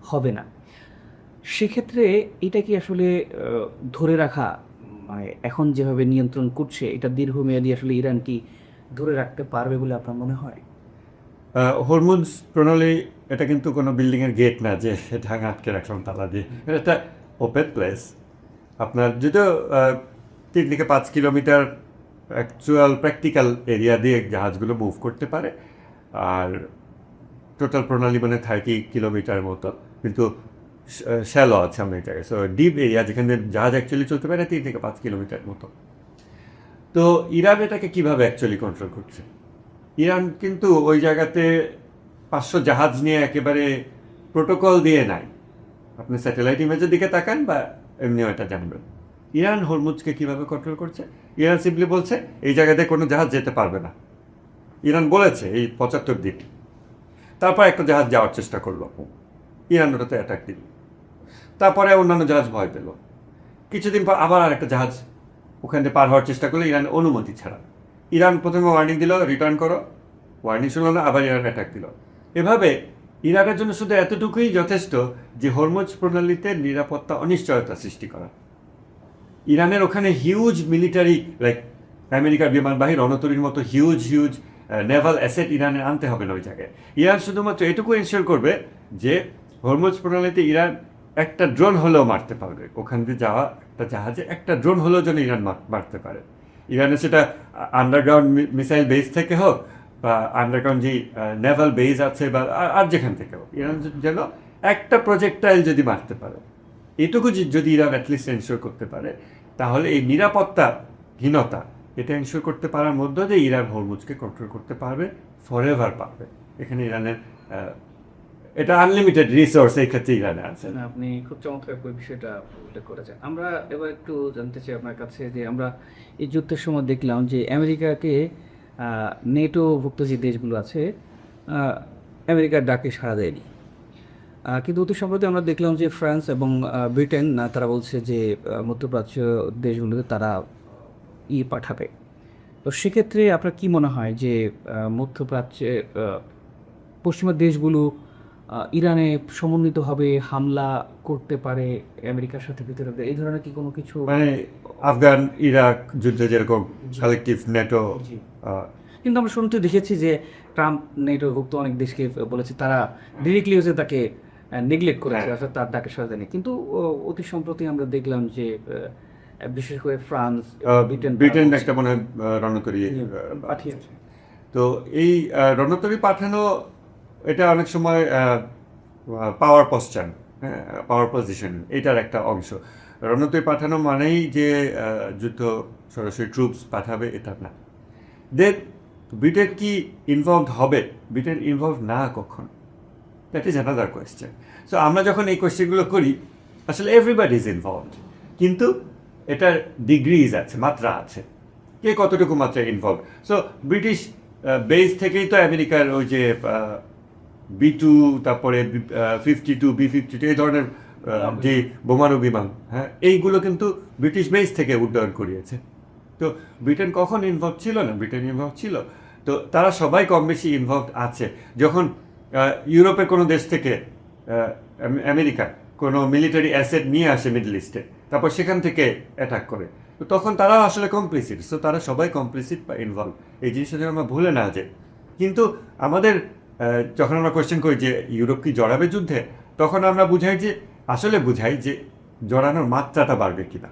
হবে না। সেক্ষেত্রে এটা কি আসলে ধরে রাখা, মানে এখন যেভাবে নিয়ন্ত্রণ করছে, এটা দীর্ঘমেয়াদী আসলে ইরান কি ধরে রাখতে পারবে বলে আপনার মনে হয়? হরমুজ প্রণালী এটা কিন্তু কোনো বিল্ডিংয়ের গেট না যে ঢাকা আটকে রাখলাম তালা দিয়ে, এটা একটা ওপেন প্লেস। আপনার যদিও 3 থেকে 5 কিলোমিটার অ্যাকচুয়াল প্র্যাকটিক্যাল এরিয়া দিয়ে জাহাজগুলো মুভ করতে পারে, আর টোটাল প্রণালী মানে 30 কিলোমিটার মতো, কিন্তু শ্যালো আছে অনেক জায়গায়। সো ডিপ এরিয়া যেখানে জাহাজ অ্যাকচুয়ালি চলতে পারে 3 থেকে 5 কিলোমিটার মতো। তো ইরান এটাকে কীভাবে অ্যাকচুয়ালি কন্ট্রোল করছে? ইরান কিন্তু ওই জায়গাতে 500 জাহাজ নিয়ে একেবারে প্রোটোকল দিয়ে নাই। আপনি স্যাটেলাইট ইমেজের দিকে তাকান বা এমনিও এটা জানবেন। ইরান হরমুজকে কীভাবে কন্ট্রোল করছে? ইরান সিম্পলি বলছে এই জায়গাতে কোনো জাহাজ যেতে পারবে না। ইরান বলেছে এই 75 দিন, তারপর একটা জাহাজ যাওয়ার চেষ্টা করলো, ইরান ওটাতে অ্যাটাক দিল। তারপরে অন্যান্য জাহাজ ভয় পেল। কিছুদিন পর আবার আরেকটা জাহাজ ওখান থেকে পার হওয়ার চেষ্টা করলো ইরান অনুমতি ছাড়া। ইরান প্রথমে ওয়ার্নিং দিল, রিটার্ন করো, ওয়ার্নিং শুনলো না, আবার ইরান অ্যাটাক দিল। এভাবে ইরানের জন্য শুধু এতটুকুই যথেষ্ট যে হরমুজ প্রণালীতে নিরাপত্তা অনিশ্চয়তা সৃষ্টি করা। ইরানের ওখানে হিউজ মিলিটারি, লাইক আমেরিকার বিমানবাহী রণতরীর মতো হিউজ নেভাল অ্যাসেট ইরানে আনতে হবে না ওই জায়গায়। ইরান শুধুমাত্র এটুকু এনশিওর করবে যে হরমুজ প্রণালীতে ইরান একটা ড্রোন হলেও মারতে পারবে, ওখান দিয়ে যাওয়া একটা জাহাজে একটা ড্রোন হলেও যেন ইরান মারতে পারে। ইরানের সেটা আন্ডারগ্রাউন্ড মিসাইল বেস থেকে হোক বা আন্ডারগ্রাউন্ড যে নেভাল বেস আছে বা আর যেখান থেকে হোক, ইরান যেন একটা প্রজেক্টাইল যদি মারতে পারে, এটুকু যদি ইরান অ্যাটলিস্ট এনশিওর করতে পারে, তাহলে এই নিরাপত্তাহীনতা এটা এনশিওর করতে পারার মধ্য দিয়ে ইরান হরমুজকে কন্ট্রোল করতে পারবে, ফরএভার পারবে। এখানে ইরানের এটা আনলিমিটেড রিসোর্স এই ক্ষেত্রে ইরানে আছে। আপনি খুব চমৎকার ওই বিষয়টা উল্লেখ করেছেন। আমরা এবার একটু জানতে চাই আপনার কাছে যে আমরা এই যুদ্ধের সময় দেখলাম যে আমেরিকাকে নেটোভুক্ত যে দেশগুলো আছে আমেরিকার ডাকে সাড়া দেয়নি। কিন্তু অতি সম্প্রতি আমরা দেখলাম যে ফ্রান্স এবং ব্রিটেন তারা বলছে যে মধ্যপ্রাচ্য দেশগুলোতে তারা পাঠাবে। তো সেক্ষেত্রে আপনার কি মনে হয় যে মধ্যপ্রাচ্যে পশ্চিমা দেশগুলো ইরানে সমন্বিতভাবে হামলা করতে পারে আমেরিকার সাথে ভিতরে এই ধরনের কি কোনো কিছু? মানে আফগান ইরাক যুদ্ধে যেরকম কালেকটিভ নেটো, জি। কিন্তু আমরা শুনতে দেখেছি যে ট্রাম্প নেটোভুক্ত অনেক দেশকে বলেছে তারা ডিরেক্টলি হচ্ছে তাকে নেগলেক্ট করেছে, অর্থাৎ তার ডাকে সাড়া দেয়নি। কিন্তু অতি সম্প্রতি আমরা দেখলাম যে বিশেষ করে ফ্রান্স, ব্রিটেন একটা মনে হয় রণতরী পাঠিয়েছে। তো এই রণতরী পাঠানো এটা অনেক সময় পাওয়ার পশ্চান, হ্যাঁ, পাওয়ার পজিশন এটার একটা অংশ। রণতরী পাঠানো মানেই যে যুদ্ধ সরাসরি ট্রুপস পাঠাবে এটা না। দেন ব্রিটেন কি ইনভলভ হবে? ব্রিটেন ইনভলভ না কখন, that is another question. So আমরা যখন এই কোয়েশ্চেনগুলো করি আসলে এভরিবাডি ইজ ইনভলভড, কিন্তু এটার ডিগ্রিজ আছে, মাত্রা আছে, কে কতটুকু মাত্রায় ইনভলভ। সো ব্রিটিশ বেস থেকেই তো আমেরিকার ওই যে B2, তারপরে B-52, B-52 এই ধরনের যে বোমারু বিমান, হ্যাঁ, এইগুলো কিন্তু ব্রিটিশ বেস থেকে উড্ডয়ন করিয়েছে। তো ব্রিটেন কখন ইনভলভ ছিল না? ব্রিটেন ইনভলভ ছিল। তো তারা সবাই কম বেশি ইনভলভ আছে। যখন ইউরোপের কোনো দেশ থেকে আমেরিকা কোনো মিলিটারি অ্যাসেট নিয়ে আসে মিডল ইস্টে, তারপর সেখান থেকে অ্যাটাক করে, তো তখন তারা আসলে কমপ্লিসিট। সো তারা সবাই কমপ্লিসিট বা ইনভলভ, এই জিনিসটা যেন আমরা ভুলে না যাই। কিন্তু আমাদের যখন আমরা কোয়েশ্চেন করি যে ইউরোপ কি জড়াবে যুদ্ধে, তখন আমরা বুঝাই যে জড়ানোর মাত্রাটা বাড়বে কিনা।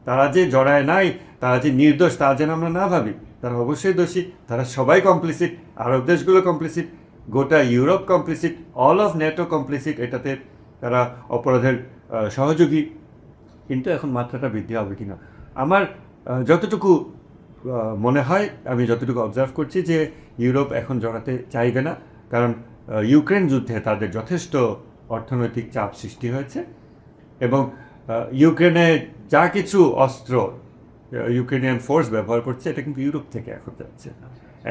তারা যে জড়ায় নাই, তারা যে নির্দোষ তা যেন আমরা না ভাবি। তারা অবশ্যই দোষী, তারা সবাই কমপ্লিসিট, আরব দেশগুলো কমপ্লিসিট, গোটা Europe complicit, all of NATO complicit, এটাতে তারা অপরাধের সহযোগী। কিন্তু এখন মাত্রাটা বৃদ্ধি হবে কিনা, আমার যতটুকু মনে হয়, আমি যতটুকু অবজার্ভ করছি যে ইউরোপ এখন জড়াতে চাইবে না, কারণ ইউক্রেন যুদ্ধে তাদের যথেষ্ট অর্থনৈতিক চাপ সৃষ্টি হয়েছে এবং ইউক্রেনে যা কিছু অস্ত্র ইউক্রেনিয়ান ফোর্স ব্যবহার করছে এটা কিন্তু ইউরোপ থেকে এখন যাচ্ছে।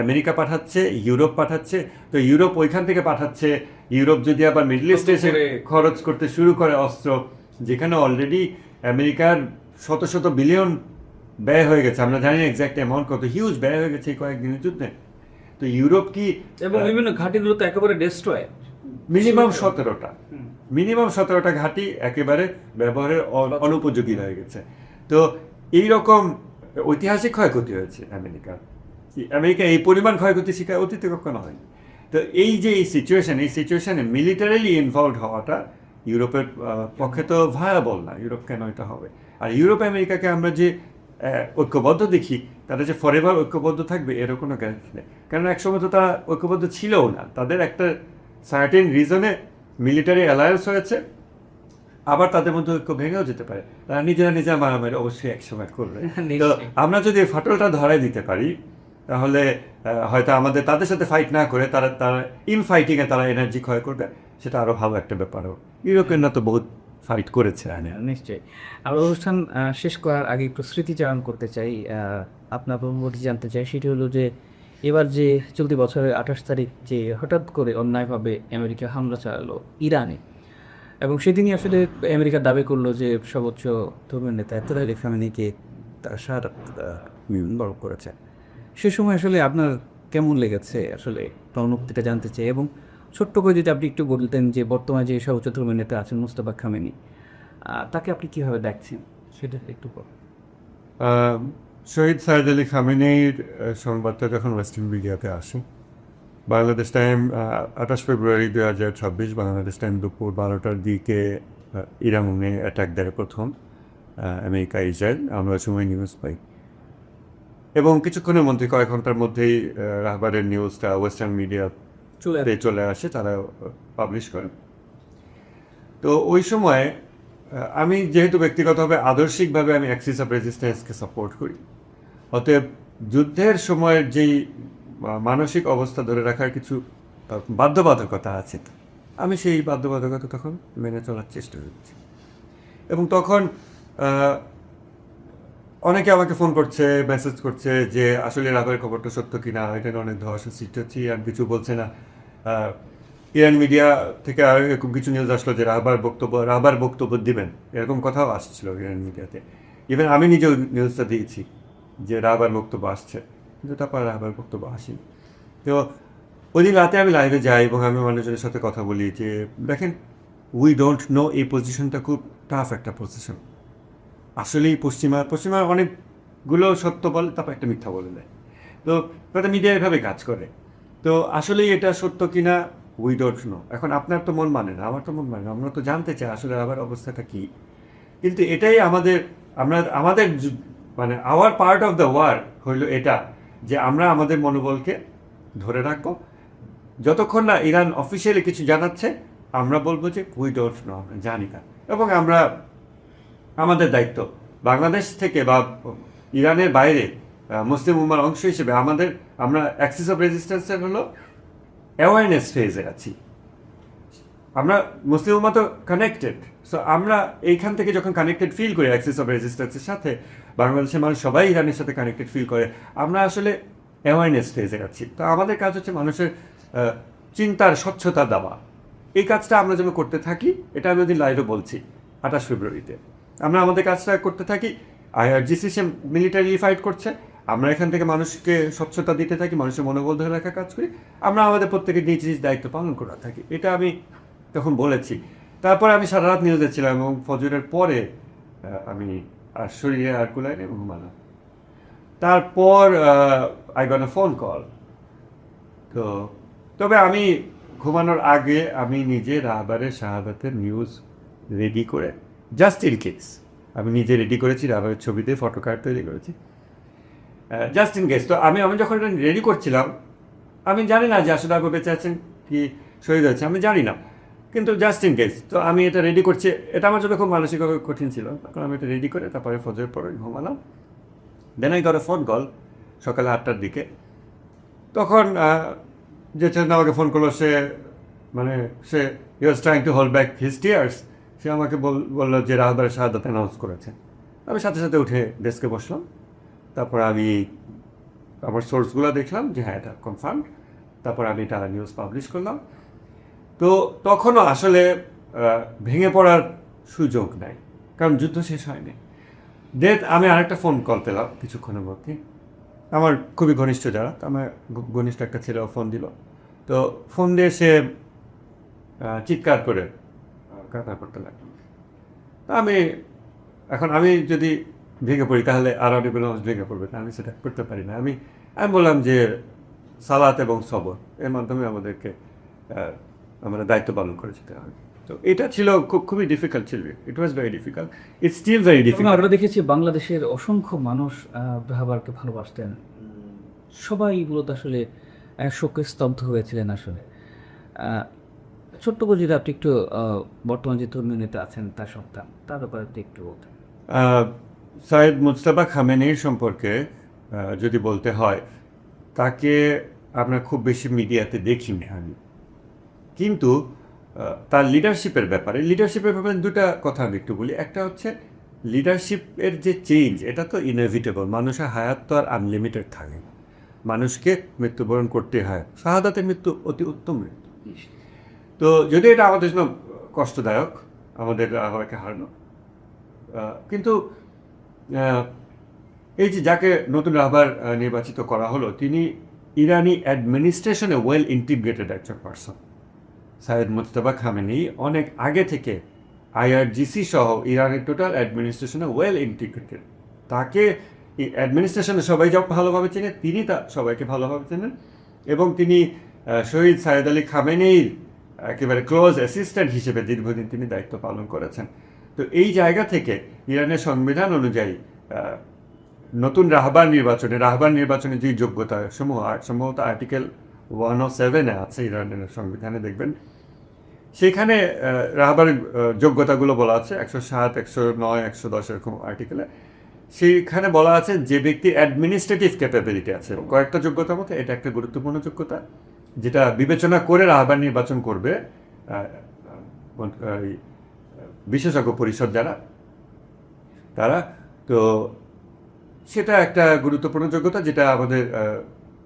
আমেরিকা পাঠাচ্ছে, ইউরোপ পাঠাচ্ছে, তো ইউরোপ ওইখান থেকে পাঠাচ্ছে। ইউরোপ যদি আবার মিডল ইস্টে এসে খরচ করতে শুরু করে অস্ত্র, যেখানে অলরেডি আমেরিকার শত শত বিলিয়ন ব্যয় হয়ে গেছে, আমরা জানি এক্স্যাক্ট অ্যামাউন্ট কত, হিউজ ব্যয় হয়ে গেছে এই কয়েকদিনের যুদ্ধে। তো ইউরোপ কি, এবং বিভিন্ন ঘাঁটিগুলো তো একেবারে ডেস্ট্রয়, মিনিমাম 17টা ঘাঁটি একেবারে ব্যবহারের অনুপযোগী হয়ে গেছে। তো এইরকম ঐতিহাসিক ক্ষয়ক্ষতি হয়েছে আমেরিকা এই পরিমাণ ক্ষয়ক্ষতি শিকার অতীতে কখনো হয়নি। তো এই যে এই সিচুয়েশনে মিলিটারিলি ইনভলভ হওয়াটা ইউরোপের পক্ষে তো ভায়াবল না। ইউরোপ কেন এটা হবে? আর ইউরোপ আমেরিকাকে আমরা যে ঐক্যবদ্ধ দেখি, তারা যে ফরএভার ঐক্যবদ্ধ থাকবে এরও কোনো গ্যারান্টি নেই। কারণ একসময় তো তারা ঐক্যবদ্ধ ছিলও না, তাদের একটা সার্টেন রিজনে মিলিটারি অ্যালায়েন্স হয়েছে, আবার তাদের মধ্যে ঐক্য ভেঙেও যেতে পারে। তারা নিজেরা মারামারি অবশ্যই একসময় করবে। তো আমরা যদি ফাটলটা ধরাই দিতে পারি, তাহলে হয়তো আমাদের তাদের সাথে ফাইট না করে তারা ইনফাইটিংয়ে তারা এনার্জি ক্ষয় করবে, সেটা আরও ভালো একটা ব্যাপারও। ইউরোপিয়ানরা তো বহুত ফাইট করেছে। নিশ্চয়ই। আমরা অনুষ্ঠান শেষ করার আগে একটু স্মৃতিচারণ করতে চাই, আপনার অনুভূতি জানতে চাই। সেটি হলো যে এবার যে চলতি বছরের 28 তারিখ যে হঠাৎ করে অন্যায়ভাবে আমেরিকা হামলা চালালো ইরানে, এবং সেদিনই আসলে আমেরিকা দাবি করলো যে সর্বোচ্চ ধর্মীয় নেতা আয়াতুল্লাহ আলী খামেনিকে তার শাহাদাত বরণ করেছে। সে সময় আসলে আপনার কেমন লেগেছে, আসলে অনুভূতিটা জানতে চাই। এবং ছোট্ট করে যদি আপনি একটু বলতেন যে বর্তমানে যে সর্বোচ্চ ধর্মীয় নেতা আছেন মুস্তাফা খামেনি, তাকে আপনি কীভাবে দেখছেন সেটা একটু বলুন। শহীদ সাইদ আলী খামেনির সংবাদটা যখন ওয়েস্টার্ন মিডিয়াতে আসে, বাংলাদেশ টাইম 28 ফেব্রুয়ারি 2026, বাংলাদেশ টাইম দুপুর 12টার দিকে ইরানে অ্যাটাক দেয় প্রথম আমেরিকা ইসরায়েল। আমরা সময় নিউজ পাই এবং কিছুক্ষণের মধ্যে, কয়েক ঘন্টার মধ্যেই রাহবারের নিউজটা ওয়েস্টার্ন মিডিয়াতে চলে আসে, তারা পাবলিশ করে। তো ওই সময় আমি যেহেতু ব্যক্তিগতভাবে আদর্শিকভাবে আমি অ্যাক্সিস অফ রেজিস্ট্যান্সকে সাপোর্ট করি, অতএব যুদ্ধের সময়ের যেই মানসিক অবস্থা ধরে রাখার কিছু বাধ্যবাধকতা আছে, আমি সেই বাধ্যবাধকতা তখন মেনে চলার চেষ্টা করছি। এবং তখন অনেকে আমাকে ফোন করছে, মেসেজ করছে যে আসলে রাবের খবরটা সত্য কিনা, এটা অনেক ধোঁয়াশা সৃষ্টি হচ্ছে, আর কিছু বলছে না। ইরান মিডিয়া থেকে আর এরকম কিছু নিউজ আসলো যে রাহবার বক্তব্য দিবেন, এরকম কথাও আসছিল ইরান মিডিয়াতে। ইভেন আমি নিজেও নিউজটা দিয়েছি যে রাহবার বক্তব্য আসছে, কিন্তু তারপর রাহবার বক্তব্য আসেনি। তো ওই দিন রাতে আমি লাইভে যাই এবং আমি মানুষজনের সাথে কথা বলি যে দেখেন, উই ডোন্ট নো, এই পজিশনটা খুব টাফ একটা পজিশন। আসলেই পশ্চিমা অনেকগুলো সত্য বলে, তারপর একটা মিথ্যা বলে দেয়। তো তাদের মিডিয়া এভাবে কাজ করে। তো আসলেই এটা সত্য কিনা উই ডোন্ট নো। এখন আপনার তো মন মানে না, আমার তো মন মানে না, আমরা তো জানতে চাই আসলে আবার অবস্থাটা কী। কিন্তু এটাই আমাদের মানে our part of the war হইল এটা, যে আমরা আমাদের মনোবলকে ধরে রাখবো। যতক্ষণ না ইরান অফিসিয়ালি কিছু জানাচ্ছে, আমরা বলবো যে উই ডোন্ট নো, আমরা জানি না। এবং আমরা আমাদের দায়িত্ব বাংলাদেশ থেকে বা ইরানের বাইরে মুসলিম উম্মার অংশ হিসেবে আমরা অ্যাক্সিস অফ রেজিস্ট্যান্সের হলো অ্যাওয়ারনেস ফেজে আছি। আমরা মুসলিম উম্মা তো কানেক্টেড, সো আমরা এইখান থেকে যখন কানেক্টেড ফিল করি অ্যাক্সিস অফ রেজিস্ট্যান্সের সাথে, বাংলাদেশের মানুষ সবাই ইরানের সাথে কানেক্টেড ফিল করে, আমরা আসলে অ্যাওয়ারনেস ফেজে আছি। তো আমাদের কাজ হচ্ছে মানুষের চিন্তার স্বচ্ছতা দেওয়া। এই কাজটা আমরা যেন করতে থাকি, এটা আমি ওদিন লাইভে বলছি 28 ফেব্রুয়ারিতে। আমরা আমাদের কাজটা করতে থাকি। IRGC সে মিলিটারি ফাইট করছে, আমরা এখান থেকে মানুষকে স্বচ্ছতা দিতে থাকি, মানুষের মনোবল ধরে রাখার কাজ করি, আমরা আমাদের প্রত্যেকের নিজ নিজ দায়িত্ব পালন করে থাকি। এটা আমি তখন বলেছি। তারপরে আমি সারা রাত নিউজে ছিলাম এবং ফজরের পরে আমি আর শরীরে আর কুলাইনি এবং ঘুমালাম। তারপর I got a phone call. তো তবে আমি ঘুমানোর আগে আমি নিজে রাহবারের শাহাদাতের নিউজ রেডি করে, জাস্ট ইন কেস আমি নিজে রেডি করেছি, রাহবারের ছবিতে ফটো কার্ড তৈরি করেছি জাস্ট ইন কেস। তো আমি যখন এটা রেডি করছিলাম, আমি জানি না যে আসলে আগে বেঁচে আছেন কি শহীদ হয়েছে, আমি জানি না, কিন্তু জাস্ট ইন কেস তো আমি এটা রেডি করছি। এটা আমার জন্য খুব মানসিকভাবে কঠিন ছিল, তখন আমি এটা রেডি করে তারপরে ফজরের পরে ঘুমালাম। Then I got a phone call সকালে 8টার দিকে। তখন যে ছেলেটা আমাকে ফোন করলো, সে he was trying to hold back his tears. সে আমাকে বললো যে রাহবারের শাহাদাত অ্যানাউন্স করেছে। আমি সাথে সাথে উঠে ডেস্কে বসলাম। তারপর আমি আমার সোর্সগুলো দেখলাম যে হ্যাঁ এটা কনফার্ম। তারপর আমি এটা নিউজ পাবলিশ করলাম। তো তখনও আসলে ভেঙে পড়ার সুযোগ নাই, কারণ যুদ্ধ শেষ হয়নি। আমি আরেকটা ফোন কল পেলাম কিছুক্ষণের মধ্যে, আমার খুবই ঘনিষ্ঠ যারা, আমার ঘনিষ্ঠ একটা ছেলেও ফোন দিল। তো ফোন দিয়ে সে চিৎকার করে কান্না করতে লাগলো। আমি যদি ভেঙে পড়ি তাহলে আর অনেকগুলো মানুষ ভেঙে পড়বে, আমি সেটা করতে পারি না। আমি বললাম যে সালাত এবং সবর এর মাধ্যমে আমাদেরকে আমরা দায়িত্ব পালন করে যেতে হবে। তো এটা ছিল খুবই ডিফিকাল্ট ছিল, it was very difficult, it's still very এবং ডিফিকাল্ট। আমরা দেখেছি বাংলাদেশের অসংখ্য মানুষ রাহবারকে ভালোবাসতেন, সবাই মূলত আসলে শোকে স্তব্ধ হয়েছিলেন। আসলে ছোট্ট করে যদি আপনি একটু বর্তমান যে ধর্মীয় নেতা আছেন তার সন্তান, তার ব্যাপারে একটু বলতেন। সৈয়দ মুজতবা খামেনির সম্পর্কে যদি বলতে হয়, তাকে আমরা খুব বেশি মিডিয়াতে দেখিনি আমি, কিন্তু তার লিডারশিপের ব্যাপারে দুটা কথা আমি একটু বলি। একটা হচ্ছে লিডারশিপের যে চেঞ্জ, এটা তো ইনএভিটেবল, মানুষের হায়াত তো আর আনলিমিটেড থাকে, মানুষকে মৃত্যুবরণ করতে হয়, শাহাদাতের মৃত্যু অতি উত্তম মৃত্যু। তো যদি এটা আমাদের জন্য কষ্টদায়ক, আমাদের রাহবারকে হারানো, কিন্তু এই যে যাকে নতুন রাহবার নির্বাচিত করা হলো, তিনি ইরানি অ্যাডমিনিস্ট্রেশনে ওয়েল ইন্টিগ্রেটেড একজন পার্সন। সৈয়দ মুজতবা খামেনি অনেক আগে থেকে IRGC সহ ইরানের টোটাল অ্যাডমিনিস্ট্রেশনে ওয়েল ইন্টিগ্রেটেড। তাকে অ্যাডমিনিস্ট্রেশনে সবাই যখন ভালোভাবে চেনে, তিনি সবাইকে ভালোভাবে চেনেন, এবং তিনি শহীদ সাইয়েদ আলী খামেনির একেবারে ক্লোজ অ্যাসিস্ট্যান্ট হিসেবে দীর্ঘদিন তিনি দায়িত্ব পালন করেছেন। তো এই জায়গা থেকে ইরানের সংবিধান অনুযায়ী নতুন রাহবার নির্বাচনে যে যোগ্যতা সমূহ সম্ভবত আর্টিকেল 107 আছে ইরানের সংবিধানে, দেখবেন সেখানে রাহবারের যোগ্যতাগুলো বলা আছে 107, 109, 110 এরকম আর্টিকেলে। সেইখানে বলা আছে যে ব্যক্তি অ্যাডমিনিস্ট্রেটিভ ক্যাপাবিলিটি আছে, কয়েকটা যোগ্যতার মধ্যে এটা একটা গুরুত্বপূর্ণ যোগ্যতা, যেটা বিবেচনা করে রাহবার নির্বাচন করবে বিশেষজ্ঞ পরিষদ তারা। তো সেটা একটা গুরুত্বপূর্ণ যোগ্যতা, যেটা আমাদের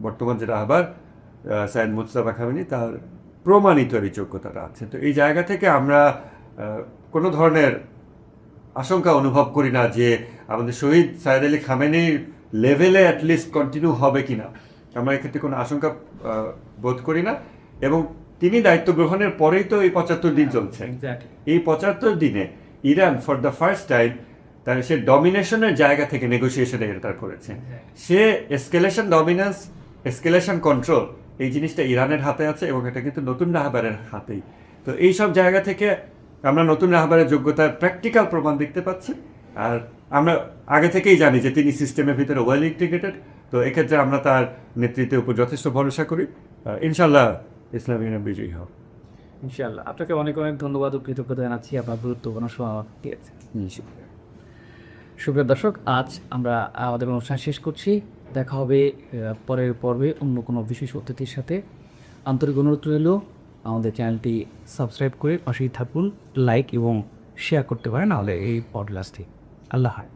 বর্তমান যে রাহবার সৈয়দ মুজতবা খামেনি প্রমাণিত এই যোগ্যতাটা আছে। তো এই জায়গা থেকে আমরা কোনো ধরনের আশঙ্কা অনুভব করি না যে আমাদের শহীদ সাইদ আলী খামেনির লেভেলে অ্যাটলিস্ট কন্টিনিউ হবে কিনা, আমরা এক্ষেত্রে কোনো আশঙ্কা বোধ করি না। এবং তিনি দায়িত্ব গ্রহণের পরেই তো এই 75 দিন চলছে। এই 75 দিনে Iran for the first time তার সে ডমিনেশনের জায়গা থেকে নেগোসিয়েশনে এন্টার করেছে। সে এসকেলেশন ডমিনেন্স, এসকেলেশন কন্ট্রোল, এই জিনিসটা ইরানের হাতে আছে এবং এটা কিন্তু নতুন রাহবারের হাতেই। তো এই সব জায়গা থেকে আমরা নতুন রাহবারের যোগ্যতার প্র্যাকটিক্যাল প্রমাণ দেখতে পাচ্ছি। আর আমরা আগে থেকেই জানি যে তিনি সিস্টেমের ভিতরে ওয়েল ইন্টিগ্রেটেড। তো এক্ষেত্রে আমরা তার নেতৃত্বের উপর যথেষ্ট ভরসা করি। ইনশাল্লাহ ইসলামী ইরান বিজয়ী হোক। ইনশাআল্লাহ। আপনাকে অনেক অনেক ধন্যবাদ ও কৃতজ্ঞতা জানাচ্ছি আপনার গুরুত্বপূর্ণ সময় দিয়েছে। সুপ্রিয় দর্শক, আজ আমরা আমাদের অনুষ্ঠান শেষ করছি। দেখা হবে পরের পর্বে অন্য কোনো বিশেষ অতিথির সাথে। আন্তরিক অনুরোধ রইল আমাদের চ্যানেলটি সাবস্ক্রাইব করে পাশেই থাকুন, লাইক এবং শেয়ার করতে পারেন নাহলে এই পডকাস্টটি। আল্লাহ হাফেজ।